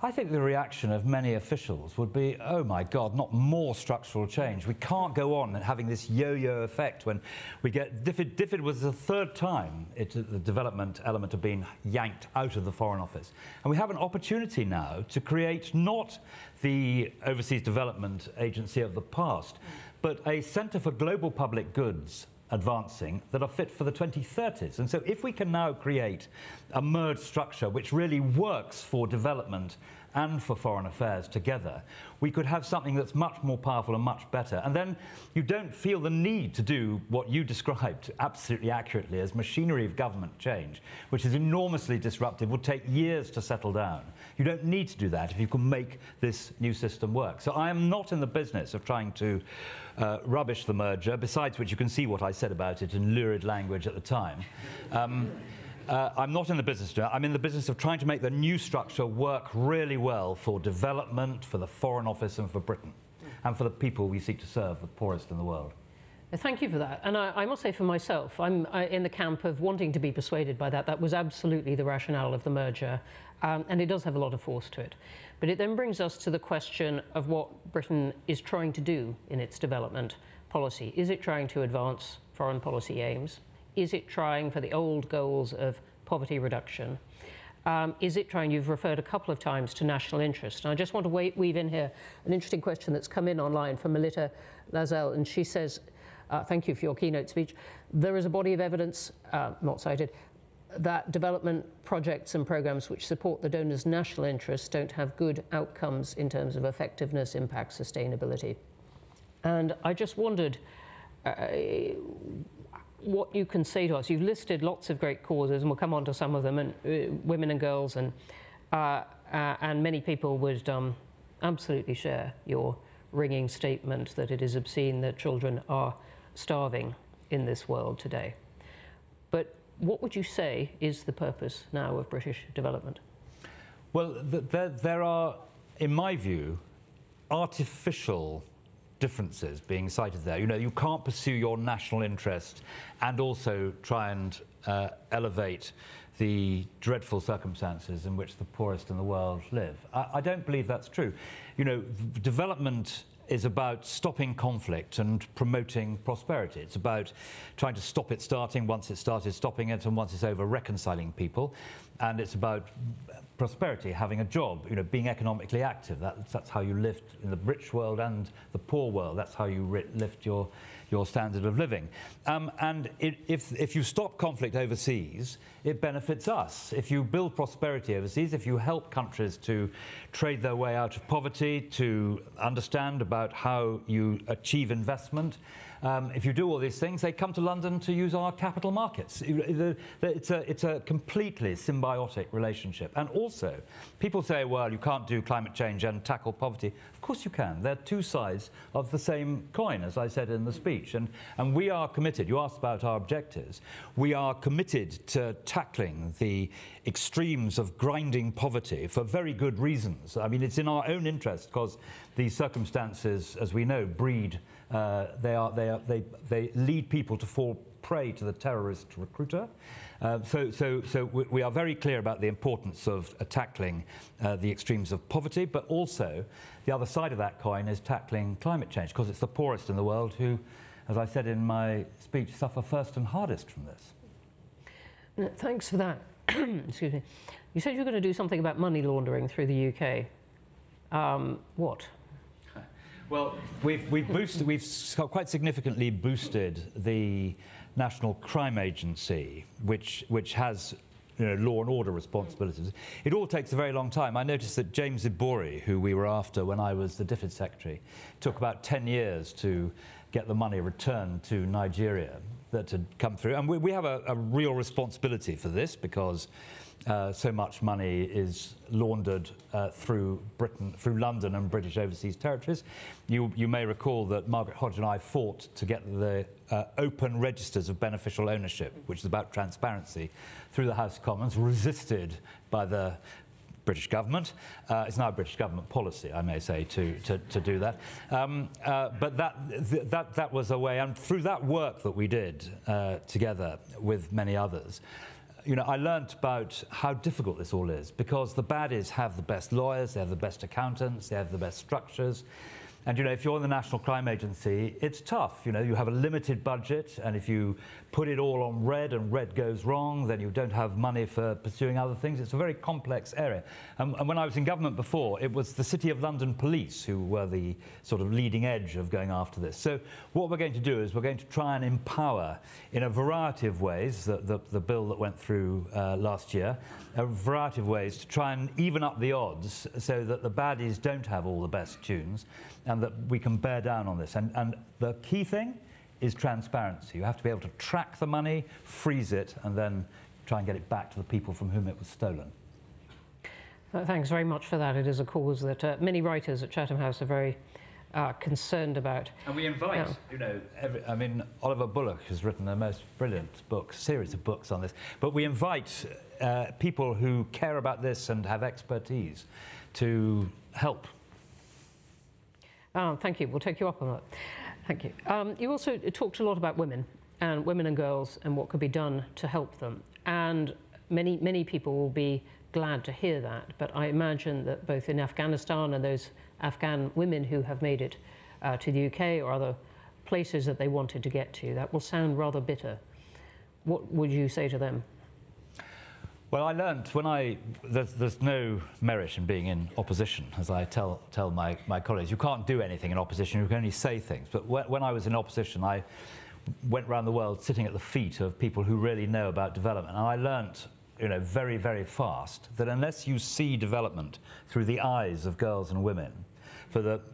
I think the reaction of many officials would be, oh my God, not more structural change. We can't go on having this yo-yo effect when we get DFID. DFID was the third time the development element had been yanked out of the Foreign Office. And we have an opportunity now to create not the Overseas Development Agency of the past, but a centre for global public goods advancing that are fit for the 2030s. And so if we can now create a merged structure which really works for development and for foreign affairs together, we could have something that's much more powerful and much better. And then you don't feel the need to do what you described absolutely accurately as machinery of government change, which is enormously disruptive, would take years to settle down. You don't need to do that if you can make this new system work. So I am not in the business of trying to rubbish the merger, besides which you can see what I said about it in lurid language at the time. I'm not in the business. I'm in the business of trying to make the new structure work really well for development, for the Foreign Office, and for Britain, and for the people we seek to serve, the poorest in the world. Thank you for that. And I must say for myself, I'm in the camp of wanting to be persuaded by that. That was absolutely the rationale of the merger, and it does have a lot of force to it. But it then brings us to the question of what Britain is trying to do in its development policy. Is it trying to advance foreign policy aims? Is it trying for the old goals of poverty reduction? Is it trying, you've referred a couple of times to national interest. And I just want to weave in here an interesting question that's come in online from Melita Lazelle, and she says, thank you for your keynote speech. There is a body of evidence, not cited, that development projects and programs which support the donor's national interests don't have good outcomes in terms of effectiveness, impact, sustainability. And I just wondered what you can say to us. You've listed lots of great causes, and we'll come on to some of them, and women and girls, and many people would absolutely share your ringing statement that it is obscene that children are starving in this world today. But what would you say is the purpose now of British development? Well, there are, in my view, artificial differences being cited there. You know, you can't pursue your national interest and also try and elevate the dreadful circumstances in which the poorest in the world live. I don't believe that's true. You know, development is about stopping conflict and promoting prosperity. It's about trying to stop it starting, once it's started, stopping it, and once it's over, reconciling people. And it's about prosperity, having a job, you know, being economically active. That's how you lift in the rich world and the poor world. That's how you lift your standard of living. And if you stop conflict overseas, it benefits us. If you build prosperity overseas, if you help countries to trade their way out of poverty, to understand about how you achieve investment, if you do all these things, they come to London to use our capital markets. It's a completely symbiotic relationship. And also, people say, well, you can't do climate change and tackle poverty. Of course you can. They're two sides of the same coin, as I said in the speech. And we are committed. You asked about our objectives. We are committed to tackling the extremes of grinding poverty for very good reasons. I mean, it's in our own interest because these circumstances, as we know, breed. They lead people to fall prey to the terrorist recruiter. So we are very clear about the importance of tackling the extremes of poverty, but also the other side of that coin is tackling climate change, because it's the poorest in the world who, as I said in my speech, suffer first and hardest from this. Thanks for that. Excuse me. You said you were going to do something about money laundering through the UK. What? Well, we've quite significantly boosted the National Crime Agency, which has, you know, law and order responsibilities. It all takes a very long time. I noticed that James Ibori, who we were after when I was the DFID secretary, took about 10 years to get the money returned to Nigeria that had come through. And we have a real responsibility for this, because so much money is laundered through Britain, through London and British overseas territories. You may recall that Margaret Hodge and I fought to get the open registers of beneficial ownership, which is about transparency, through the House of Commons, resisted by the British government. It's now a British government policy, I may say, to do that. But that was a way, and through that work that we did together with many others, you know, I learnt about how difficult this all is, because the baddies have the best lawyers, they have the best accountants, they have the best structures. And, you know, if you're in the National Crime Agency, it's tough. You know, you have a limited budget, and if you put it all on red and red goes wrong, then you don't have money for pursuing other things. It's a very complex area. And when I was in government before, it was the City of London Police who were the sort of leading edge of going after this. So what we're going to do is we're going to try and empower, in a variety of ways, the bill that went through last year, a variety of ways to try and even up the odds so that the baddies don't have all the best tunes, and that we can bear down on this. And the key thing is transparency. You have to be able to track the money, freeze it, and then try and get it back to the people from whom it was stolen. Thanks very much for that. It is a cause that many writers at Chatham House are very concerned about. And we invite, you know, I mean, Oliver Bullock has written the most brilliant book, series of books on this, but we invite people who care about this and have expertise to help. Thank you. We'll take you up on that. Thank you. You also talked a lot about women and girls and what could be done to help them. And many people will be glad to hear that. But I imagine that both in Afghanistan and those Afghan women who have made it to the UK or other places that they wanted to get to, that will sound rather bitter. What would you say to them? Well, I learned there's no merit in being in opposition, as I tell my colleagues. You can't do anything in opposition, you can only say things. But when I was in opposition, I went around the world sitting at the feet of people who really know about development. And I learned, you know, very, very fast that unless you see development through the eyes of girls and women,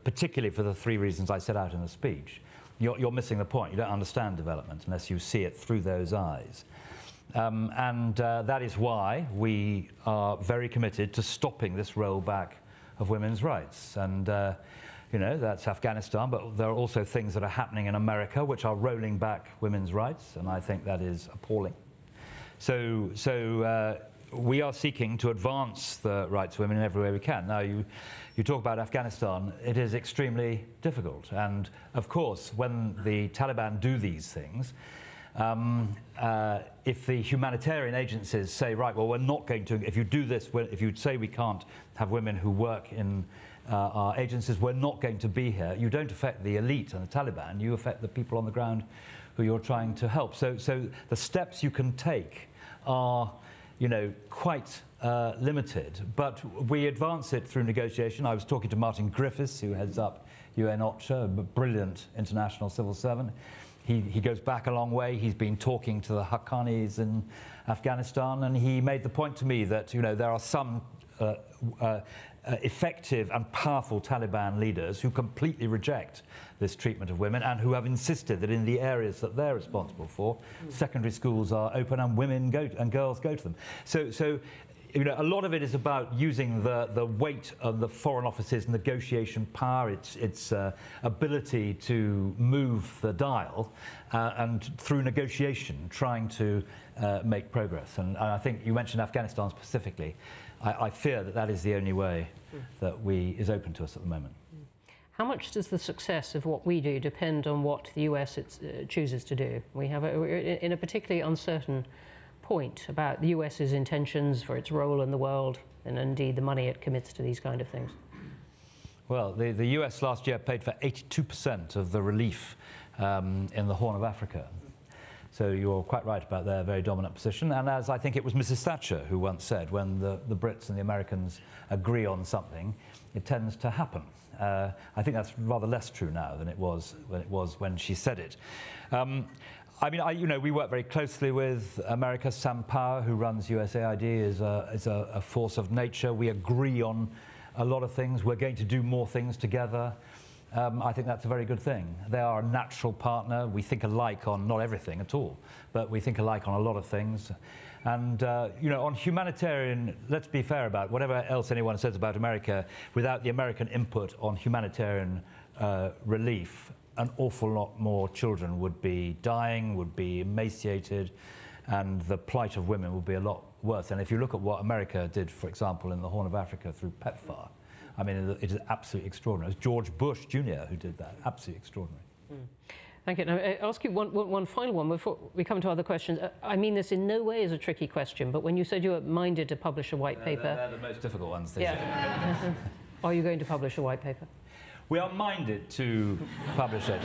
particularly for the three reasons I set out in the speech, you're missing the point. You don't understand development unless you see it through those eyes. That is why we are very committed to stopping this rollback of women's rights. And, you know, that's Afghanistan, but there are also things that are happening in America which are rolling back women's rights, and I think that is appalling. So we are seeking to advance the rights of women in every way we can. Now, you talk about Afghanistan, it is extremely difficult. And of course, when the Taliban do these things, if the humanitarian agencies say, right, well, we're not going to, if you do this, if you say we can't have women who work in our agencies, we're not going to be here, you don't affect the elite and the Taliban, you affect the people on the ground who you're trying to help. So the steps you can take are, quite limited, but we advance it through negotiation. I was talking to Martin Griffiths, who heads up UN OCHA, a brilliant international civil servant. He goes back a long way. He's been talking to the Haqqanis in Afghanistan, and he made the point to me that there are some effective and powerful Taliban leaders who completely reject this treatment of women and who have insisted that in the areas that they're responsible for, secondary schools are open and women go and girls go to them. So a lot of it is about using the weight of the Foreign Office's negotiation power, its ability to move the dial, and through negotiation, trying to make progress. And I think you mentioned Afghanistan specifically. I fear that is the only way that is open to us at the moment. How much does the success of what we do depend on what the US chooses to do? We're in a particularly uncertain point about the US's intentions for its role in the world and indeed the money it commits to these kind of things. Well, the US last year paid for 82% of the relief in the Horn of Africa. So you're quite right about their very dominant position. And as I think it was Mrs. Thatcher who once said, when the Brits and the Americans agree on something, it tends to happen. I think that's rather less true now than it was when she said it. We work very closely with America. Sam Power, who runs USAID, is a force of nature. We agree on a lot of things. We're going to do more things together. I think that's a very good thing. They are a natural partner. We think alike on not everything at all, but we think alike on a lot of things. And, on humanitarian, let's be fair about whatever else anyone says about America, without the American input on humanitarian relief, an awful lot more children would be dying, would be emaciated, and the plight of women would be a lot worse. And if you look at what America did, for example, in the Horn of Africa through PEPFAR, I mean, it is absolutely extraordinary. It was George Bush Jr. who did that. Absolutely extraordinary. Thank you. Now, I'll ask you one final one before we come to other questions. I mean this in no way is a tricky question, but when you said you were minded to publish a white paper... They're the most difficult ones. Yeah. Are you going to publish a white paper? We are minded to publish it.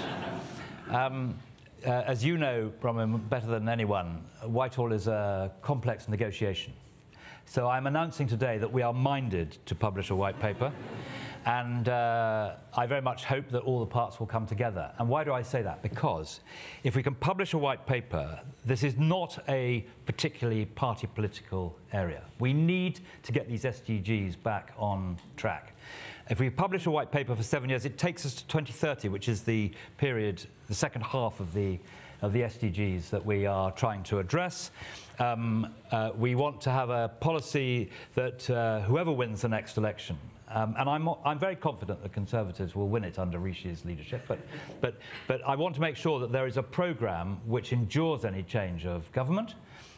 As you know, Bronwyn, better than anyone, Whitehall is a complex negotiation. So I'm announcing today that we are minded to publish a white paper. And I very much hope that all the parts will come together. And why do I say that? Because if we can publish a white paper, this is not a particularly party political area. We need to get these SDGs back on track. If we publish a white paper for 7 years, it takes us to 2030, which is the period, the second half of the SDGs that we are trying to address. We want to have a policy that whoever wins the next election, and I'm very confident the Conservatives will win it under Rishi's leadership, but I want to make sure that there is a programme which endures any change of government,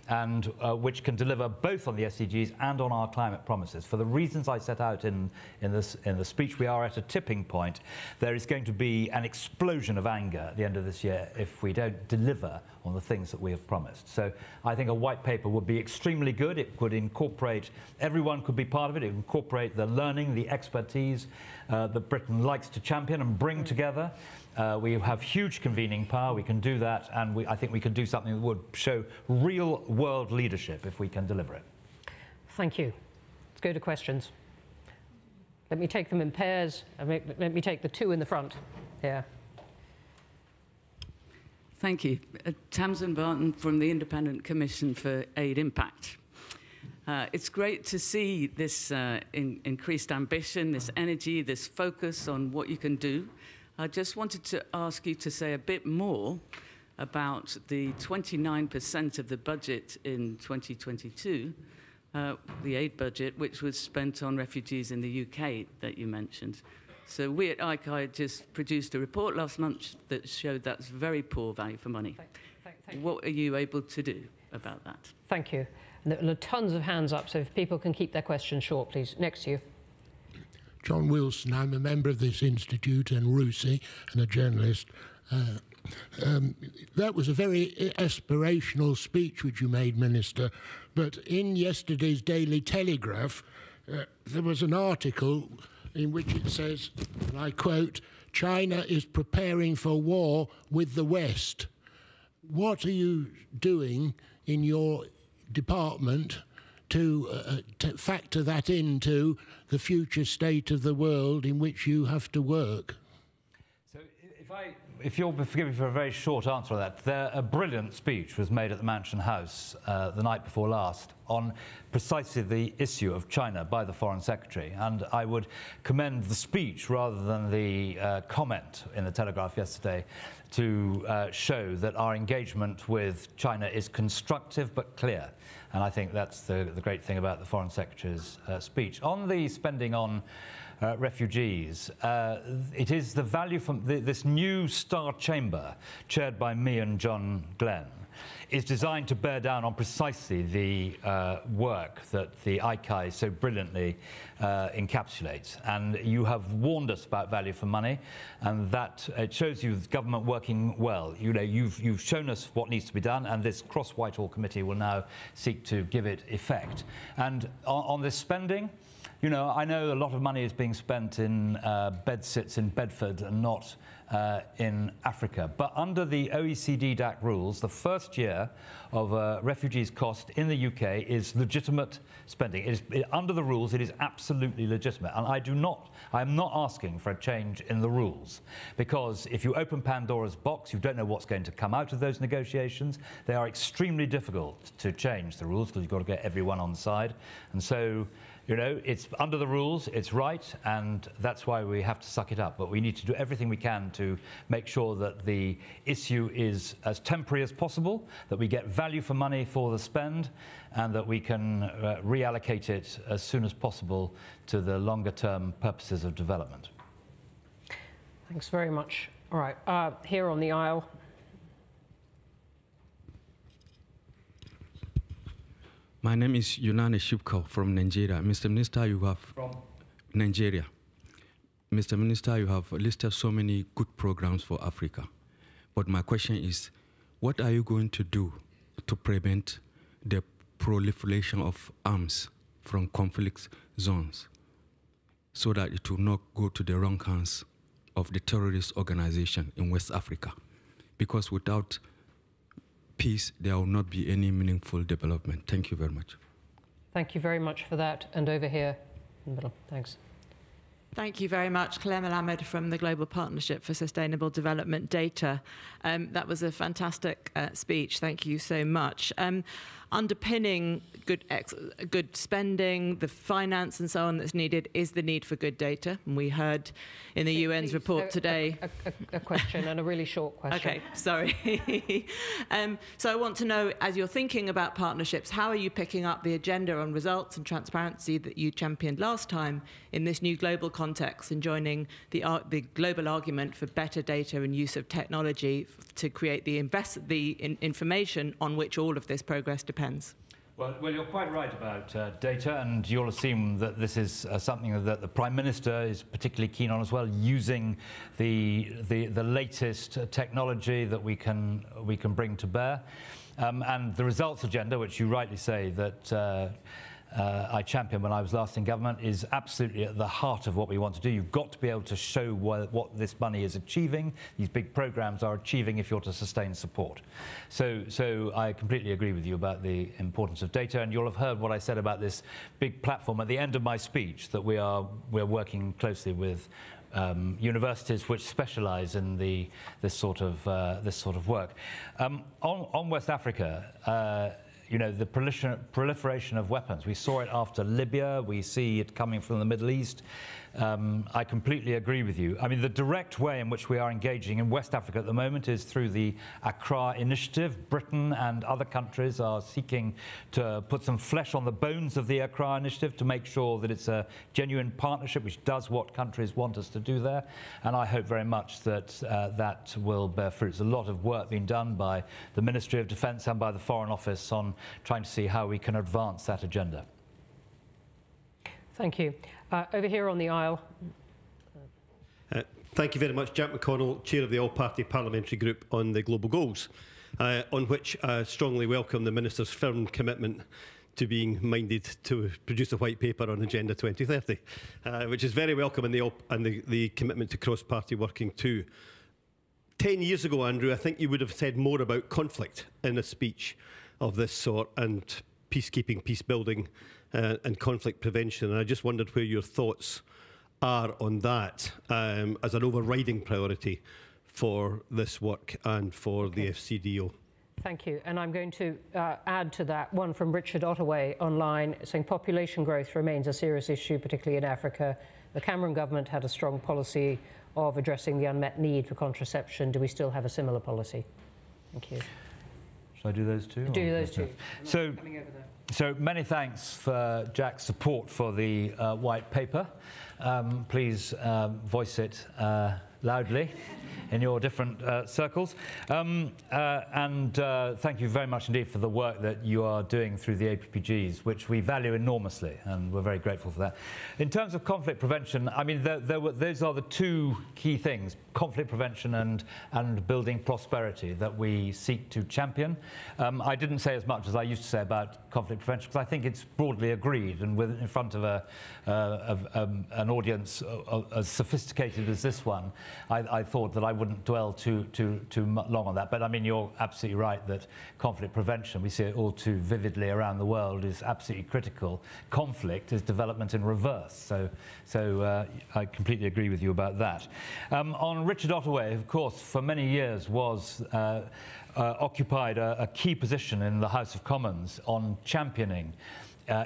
and which can deliver both on the SDGs and on our climate promises. For the reasons I set out in the speech, we are at a tipping point. There is going to be an explosion of anger at the end of this year if we don't deliver on the things that we have promised. So I think a white paper would be extremely good. It could incorporate, everyone could be part of it. It would incorporate the learning, the expertise that Britain likes to champion and bring together. We have huge convening power. We can do that, and I think we can do something that would show real world leadership if we can deliver it. Thank you. Let's go to questions. Let me take them in pairs. Let me take the two in the front here. Thank you. Tamsin Barton from the Independent Commission for Aid Impact. It's great to see this increased ambition, this energy, this focus on what you can do. I just wanted to ask you to say a bit more about the 29% of the budget in 2022, the aid budget, which was spent on refugees in the UK that you mentioned. So we at ICI just produced a report last month that showed that's very poor value for money. Thank you. What are you able to do about that? Thank you. There are tons of hands up, so if people can keep their questions short, please. Next to you. John Wilson, I'm a member of this institute and RUSI and a journalist. That was a very aspirational speech which you made, Minister, but in yesterday's Daily Telegraph there was an article in which it says, and I quote, "China is preparing for war with the West." What are you doing in your department to factor that into the future state of the world in which you have to work? So if you'll forgive me for a very short answer to that, a brilliant speech was made at the Mansion House the night before last on precisely the issue of China by the Foreign Secretary, and I would commend the speech rather than the comment in the Telegraph yesterday to show that our engagement with China is constructive but clear. And I think that's the great thing about the Foreign Secretary's speech. On the spending on refugees, it is the value from this new Star Chamber, chaired by me and John Glenn, is designed to bear down on precisely the work that the ICAI so brilliantly encapsulates. And you have warned us about value for money, and that it shows you the government working well. You know, you've shown us what needs to be done, and this cross-Whitehall committee will now seek to give it effect. And on this spending, you know, I know a lot of money is being spent in bedsits in Bedford and not in Africa. But under the OECD DAC rules, the first year of refugees' cost in the UK is legitimate spending. Under the rules, it is absolutely legitimate. And I am not asking for a change in the rules, because if you open Pandora's box, you don't know what's going to come out of those negotiations. They are extremely difficult to change the rules, because you've got to get everyone on side. And so, you know, it's under the rules, it's right, and that's why we have to suck it up. But we need to do everything we can to make sure that the issue is as temporary as possible, that we get value for money for the spend, and that we can reallocate it as soon as possible to the longer-term purposes of development. Thanks very much. All right, here on the aisle. My name is Yunani Shipko from Nigeria. Mr. Minister, you have... From? Nigeria. Mr. Minister, you have listed so many good programs for Africa. But my question is, what are you going to do to prevent the proliferation of arms from conflict zones so that it will not go to the wrong hands of the terrorist organization in West Africa? Because without peace, there will not be any meaningful development. Thank you very much. Thank you very much for that. And over here in the middle. Thanks. Thank you very much. Claire Melamed from the Global Partnership for Sustainable Development Data. That was a fantastic speech. Thank you so much. Underpinning good spending, the finance and so on that's needed is the need for good data. And we heard in the UN's report today... A question, and a really short question. Okay, sorry. So I want to know, as you're thinking about partnerships, how are you picking up the agenda on results and transparency that you championed last time in this new global context, and joining the global argument for better data and use of technology to create the information on which all of this progress depends? Well, you're quite right about data, and you'll assume that this is something that the Prime Minister is particularly keen on as well, using the latest technology that we can bring to bear, and the results agenda, which you rightly say that I championed when I was last in government, is absolutely at the heart of what we want to do. You've got to be able to show what this money is achieving, these big programs are achieving, if you're to sustain support. So I completely agree with you about the importance of data, and you'll have heard what I said about this big platform at the end of my speech, that we're working closely with universities which specialise in this sort of work. On West Africa, you know, the proliferation of weapons. We saw it after Libya. We see it coming from the Middle East. I completely agree with you. I mean, the direct way in which we are engaging in West Africa at the moment is through the Accra Initiative. Britain and other countries are seeking to put some flesh on the bones of the Accra Initiative to make sure that it's a genuine partnership which does what countries want us to do there. And I hope very much that that will bear fruit. There's a lot of work being done by the Ministry of Defence and by the Foreign Office on trying to see how we can advance that agenda. Thank you. Over here on the aisle. Thank you very much. Jack McConnell, Chair of the All-Party Parliamentary Group on the Global Goals, on which I strongly welcome the Minister's firm commitment to being minded to produce a white paper on Agenda 2030, which is very welcome, and the commitment to cross-party working too. 10 years ago, Andrew, I think you would have said more about conflict in a speech of this sort, and peacekeeping, peace building, and conflict prevention. And I just wondered where your thoughts are on that as an overriding priority for this work and for the FCDO. Thank you. And I'm going to add to that one from Richard Ottaway online saying population growth remains a serious issue, particularly in Africa. The Cameron government had a strong policy of addressing the unmet need for contraception. Do we still have a similar policy? Thank you. Shall I do those two? Do those two. So many thanks for Jack's support for the white paper. Please voice it loudly in your different circles. And thank you very much indeed for the work that you are doing through the APPGs, which we value enormously, and we're very grateful for that. In terms of conflict prevention, I mean, those are the two key things, conflict prevention and building prosperity, that we seek to champion. I didn't say as much as I used to say about conflict prevention, because I think it's broadly agreed, and in front of an audience as sophisticated as this one, I thought that I wouldn't dwell too long on that. But I mean, you're absolutely right that conflict prevention, we see it all too vividly around the world, is absolutely critical. Conflict is development in reverse. So I completely agree with you about that. On Richard Ottaway, of course, for many years was occupied a key position in the House of Commons on championing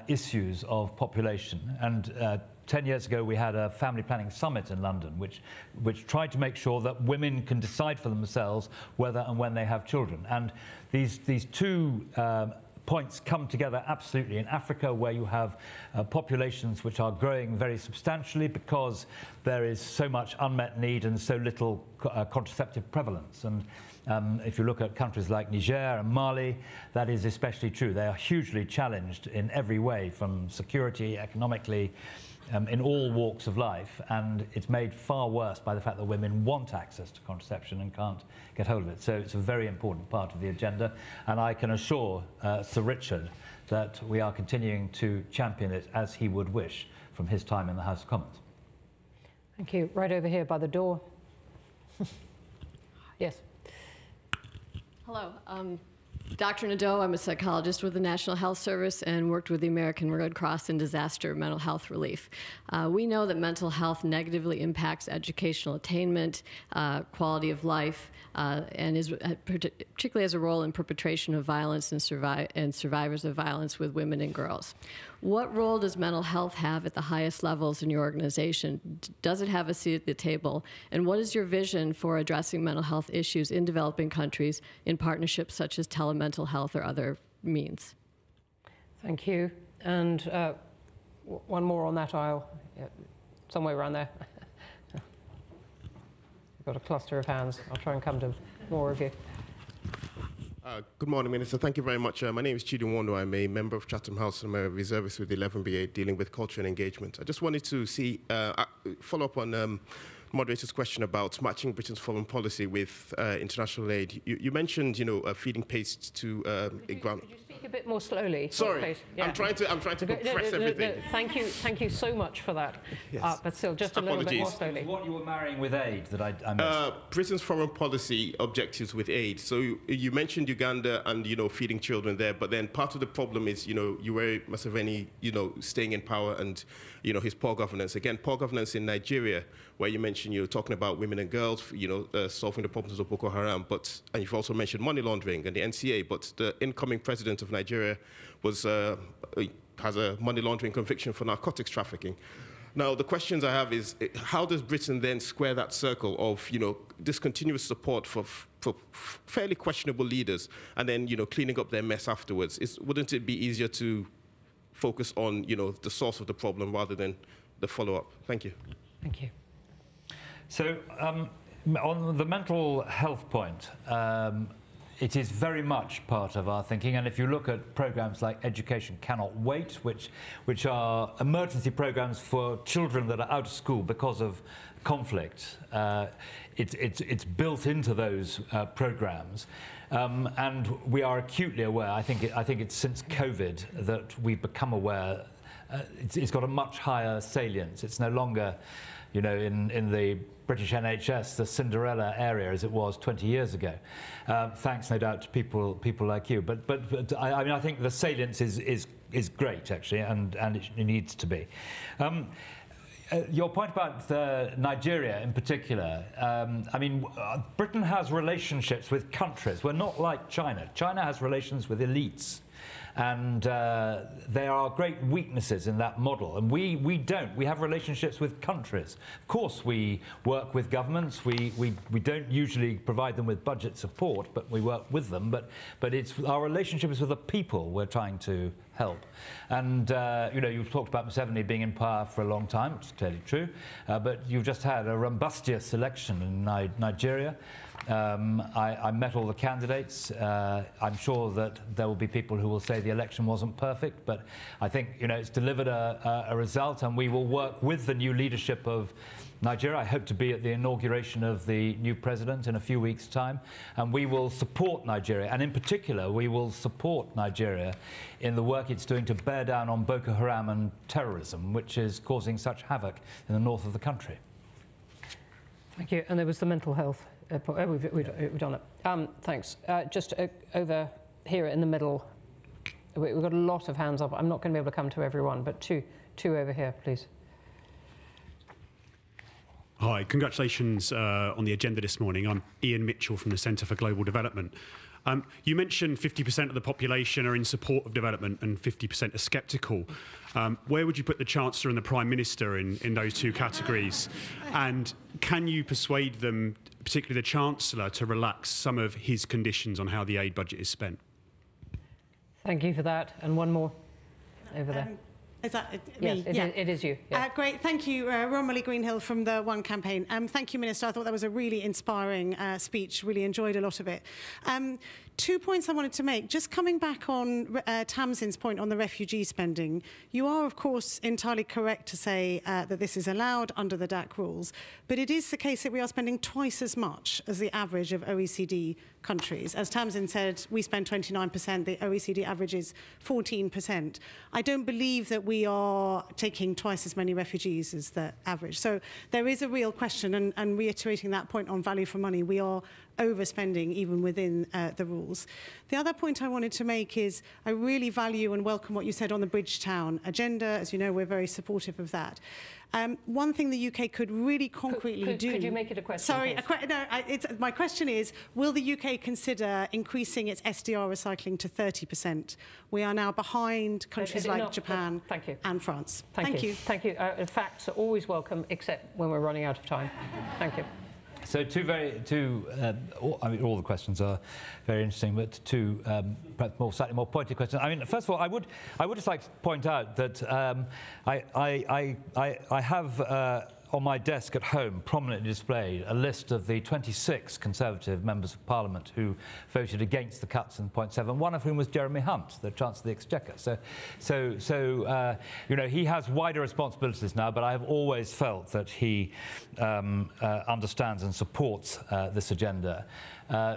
issues of population. And 10 years ago, we had a family planning summit in London, which tried to make sure that women can decide for themselves whether and when they have children. And these two points come together absolutely in Africa, where you have populations which are growing very substantially because there is so much unmet need and so little contraceptive prevalence. And if you look at countries like Niger and Mali, that is especially true. They are hugely challenged in every way, from security, economically, in all walks of life, and it's made far worse by the fact that women want access to contraception and can't get hold of it. So it's a very important part of the agenda, and I can assure Sir Richard that we are continuing to champion it as he would wish from his time in the House of Commons. Thank you. Right over here by the door. Yes. Hello. Dr. Nadeau, I'm a psychologist with the National Health Service and worked with the American Red Cross in disaster mental health relief. We know that mental health negatively impacts educational attainment, quality of life, and is particularly has a role in perpetration of violence and survivors of violence with women and girls. What role does mental health have at the highest levels in your organization? Does it have a seat at the table? And what is your vision for addressing mental health issues in developing countries in partnerships such as telemental health or other means? Thank you. And one more on that aisle, somewhere around there. I've got a cluster of hands. I'll try and come to more of you. Good morning, Minister. Thank you very much. My name is Chidi Nwondo. I'm a member of Chatham House and I'm a reservist with 11BA dealing with culture and engagement. I just wanted to follow up on moderator's question about matching Britain's foreign policy with international aid. You mentioned, feeding paste to a ground. Could you speak a bit more slowly? Sorry, yeah. I'm trying to compress everything. Thank you so much for that. Yes. But still, just a little bit more slowly. What you were marrying with aid that I missed. Britain's foreign policy objectives with aid. So you mentioned Uganda and feeding children there, but then part of the problem is Yoweri Museveni staying in power and his poor governance. Again, poor governance in Nigeria, where you mentioned talking about women and girls, solving the problems of Boko Haram, and you've also mentioned money laundering and the NCA, but the incoming president of Nigeria has a money laundering conviction for narcotics trafficking. Now, the questions I have is, how does Britain then square that circle of, this continuous support for fairly questionable leaders and then, cleaning up their mess afterwards? Wouldn't it be easier to focus on, the source of the problem rather than the follow-up? Thank you. Thank you. So, on the mental health point, it is very much part of our thinking, and if you look at programs like Education Cannot Wait, which are emergency programs for children that are out of school because of conflict, it's built into those programs, and we are acutely aware. I think it's since COVID that we've become aware. It's got a much higher salience. It's no longer, in the British NHS, the Cinderella area as it was 20 years ago. Thanks, no doubt, to people like you. But I think the salience is great, actually, and it needs to be. Your point about Nigeria in particular, Britain has relationships with countries. We're not like China. China has relations with elites. And there are great weaknesses in that model, and we don't. We have relationships with countries. Of course, we work with governments. We don't usually provide them with budget support, but we work with them. But it's our relationship is with the people we're trying to help. And you've talked about Museveni being in power for a long time, which is clearly true. But you've just had a rumbustious election in Nigeria. I met all the candidates. I'm sure that there will be people who will say the election wasn't perfect, but I think it's delivered a result, and we will work with the new leadership of Nigeria. I hope to be at the inauguration of the new president in a few weeks' time, and we will support Nigeria, and in particular we will support Nigeria in the work it's doing to bear down on Boko Haram and terrorism, which is causing such havoc in the north of the country. Thank you. And there was the mental health. We've done it. Thanks. Just over here in the middle, we've got a lot of hands up. I'm not going to be able to come to everyone, but two over here, please. Hi, congratulations on the agenda this morning. I'm Ian Mitchell from the Centre for Global Development. You mentioned 50% of the population are in support of development and 50% are sceptical. Where would you put the Chancellor and the Prime Minister in those two categories? And can you persuade them, particularly the Chancellor, to relax some of his conditions on how the aid budget is spent? Thank you for that. And one more over there. Is that me? Yes, it is you. Yeah. Great. Thank you, Romilly Greenhill from the One campaign. Thank you, Minister. I thought that was a really inspiring speech. Really enjoyed a lot of it. 2 points I wanted to make. Just coming back on Tamsin's point on the refugee spending, you are, of course, entirely correct to say that this is allowed under the DAC rules, but it is the case that we are spending twice as much as the average of OECD countries. As Tamsin said, we spend 29%, the OECD average is 14%. I don't believe that we are taking twice as many refugees as the average. So there is a real question, and reiterating that point on value for money, we are overspending even within the rules. The other point I wanted to make is I really value and welcome what you said on the Bridgetown agenda. As you know, we're very supportive of that. One thing the UK could really concretely do... Could you make it a question? Sorry, my question is, will the UK consider increasing its SDR recycling to 30%? We are now behind countries like Japan and France. Thank you. Thank you. Facts are always welcome, except when we're running out of time. Thank you. So all the questions are very interesting, but two perhaps slightly more pointed questions. I mean, first of all, I would just like to point out that I have on my desk at home prominently displayed a list of the 26 Conservative members of Parliament who voted against the cuts in 0.7, one of whom was Jeremy Hunt, the Chancellor of the Exchequer. So he has wider responsibilities now, but I have always felt that he understands and supports this agenda.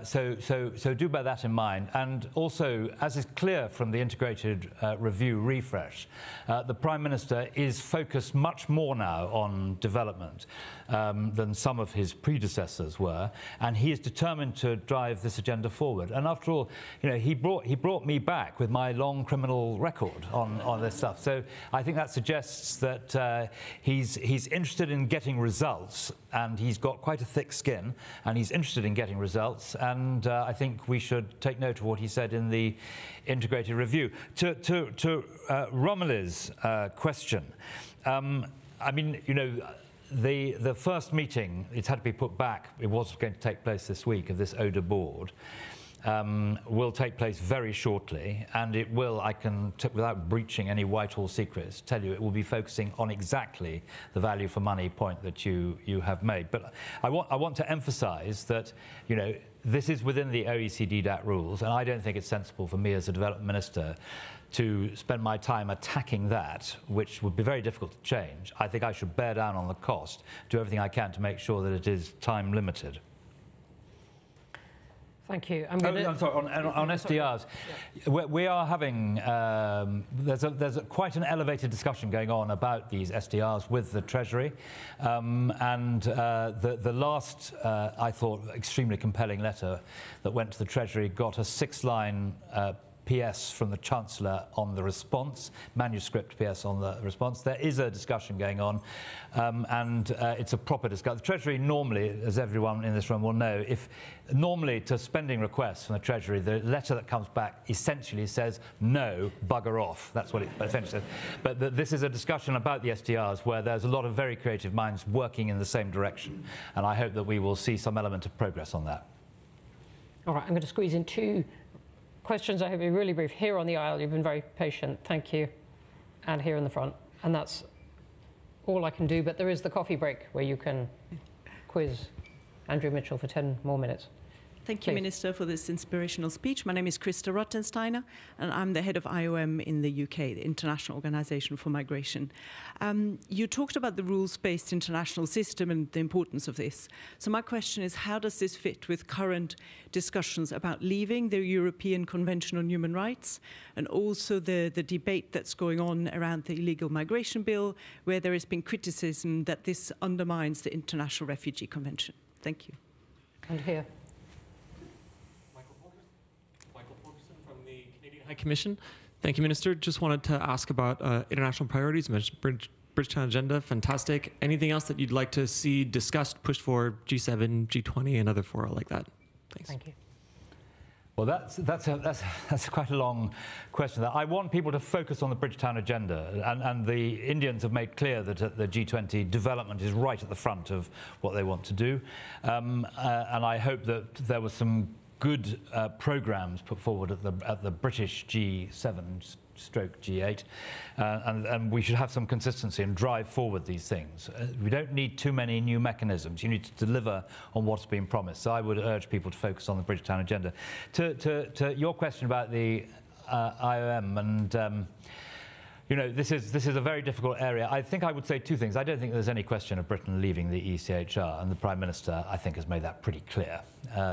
So do bear that in mind. And also, as is clear from the integrated review refresh, the Prime Minister is focused much more now on development than some of his predecessors were, and he is determined to drive this agenda forward. And after all, he brought me back with my long criminal record on this stuff. So I think that suggests that he's interested in getting results, and he's got quite a thick skin, and he's interested in getting results. And I think we should take note of what he said in the integrated review. To Romilly's question, I mean, you know, the first meeting, it's had to be put back. It was going to take place this week of this ODA board. Will take place very shortly, and it will, I can, without breaching any Whitehall secrets, tell you it will be focusing on exactly the value for money point that you have made. But I want to emphasise that, you know, this is within the OECD DAT rules, and I don't think it's sensible for me as a development minister to spend my time attacking that, which would be very difficult to change. I think I should bear down on the cost, do everything I can to make sure that it is time limited. Thank you. I'm sorry, on SDRs, we are having, there's quite an elevated discussion going on about these SDRs with the Treasury. The last, I thought, extremely compelling letter that went to the Treasury got a 6-line PS from the Chancellor on the response, manuscript PS on the response. There is a discussion going on, and it's a proper discussion. The Treasury normally, as everyone in this room will know, if normally to spending requests from the Treasury, the letter that comes back essentially says, no, bugger off. That's what it essentially says. But this is a discussion about the SDRs where there's a lot of very creative minds working in the same direction, and I hope that we will see some element of progress on that. All right, I'm going to squeeze in 2 questions. I hope you're really brief. Here on the aisle, you've been very patient. Thank you. And here in the front. And that's all I can do. But there is the coffee break where you can quiz Andrew Mitchell for 10 more minutes. Thank you, Minister, for this inspirational speech. My name is Krista Rottensteiner, and I'm the head of IOM in the UK, the International Organization for Migration. You talked about the rules-based international system and the importance of this. So my question is, how does this fit with current discussions about leaving the European Convention on Human Rights, and also the debate that's going on around the illegal migration bill, where there has been criticism that this undermines the International Refugee Convention? Thank you. And here. High Commission. Thank you, Minister. Just wanted to ask about international priorities. You mentioned Bridgetown Agenda, fantastic. Anything else that you'd like to see discussed, pushed for G7, G20, and other fora like that? Thanks. Thank you. Well, that's quite a long question. I want people to focus on the Bridgetown Agenda, and the Indians have made clear that the G20 development is right at the front of what they want to do, and I hope that there was some good programs put forward at the British G7 stroke G8, and we should have some consistency and drive forward these things. We don't need too many new mechanisms. You need to deliver on what's been promised. So I would urge people to focus on the Bridgetown Agenda. To your question about the IOM, and you know, this is a very difficult area. I think I would say 2 things. I don't think there's any question of Britain leaving the ECHR, and the Prime Minister, I think, has made that pretty clear.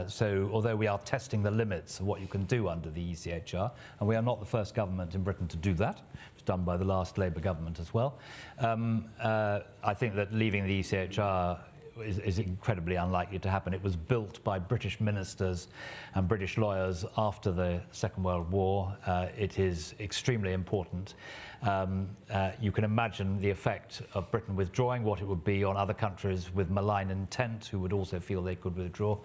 So although we are testing the limits of what you can do under the ECHR, and we are not the first government in Britain to do that, it was done by the last Labour government as well, I think that leaving the ECHR is incredibly unlikely to happen. It was built by British ministers and British lawyers after the Second World War. It is extremely important. You can imagine the effect of Britain withdrawing, what it would be on other countries with malign intent who would also feel they could withdraw.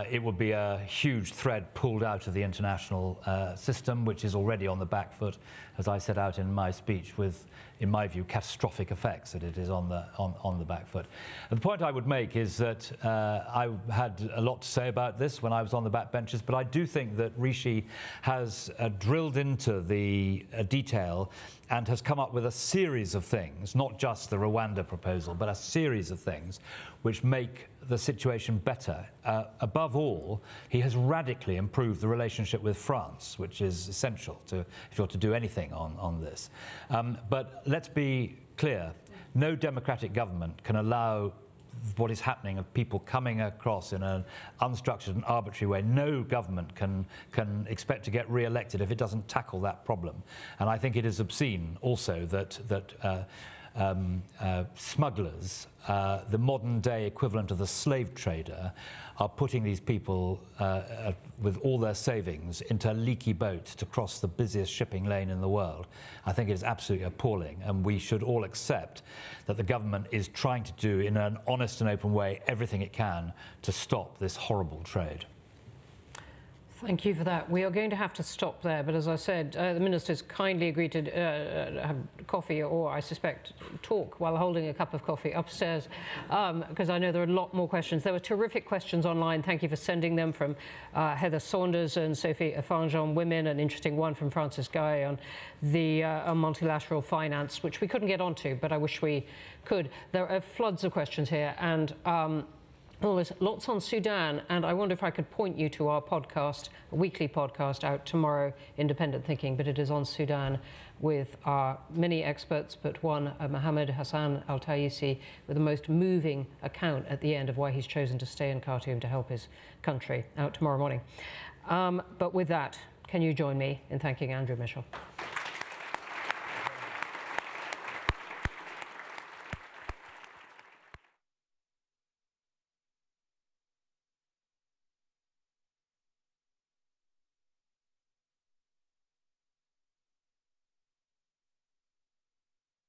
It would be a huge thread pulled out of the international system, which is already on the back foot, as I set out in my speech, with, in my view, catastrophic effects that it is on the back foot. And the point I would make is that I had a lot to say about this when I was on the backbenches, but I do think that Rishi has drilled into the detail and has come up with a series of things, not just the Rwanda proposal, but a series of things which make the situation better. Above all, he has radically improved the relationship with France, which is essential to, if you're to do anything on this. But let's be clear, no democratic government can allow what is happening of people coming across in an unstructured and arbitrary way. No government can expect to get re-elected if it doesn't tackle that problem. And I think it is obscene also that smugglers, the modern day equivalent of the slave trader, are putting these people with all their savings into a leaky boat to cross the busiest shipping lane in the world. I think it is absolutely appalling, and we should all accept that the government is trying to do, in an honest and open way, everything it can to stop this horrible trade. Thank you for that. We are going to have to stop there, but as I said, the Minister's kindly agreed to have coffee, or I suspect talk while holding a cup of coffee upstairs, because I know there are a lot more questions. There were terrific questions online. Thank you for sending them, from Heather Saunders and Sophie Affange on women, an interesting one from Francis Guy on the on multilateral finance, which we couldn't get onto, but I wish we could. There are floods of questions here, and well, there's lots on Sudan, and I wonder if I could point you to our podcast, a weekly podcast out tomorrow, Independent Thinking, but it is on Sudan with many experts, but one, Mohammed Hassan Al-Taisi, with the most moving account at the end of why he's chosen to stay in Khartoum to help his country, out tomorrow morning. But with that, can you join me in thanking Andrew Mitchell?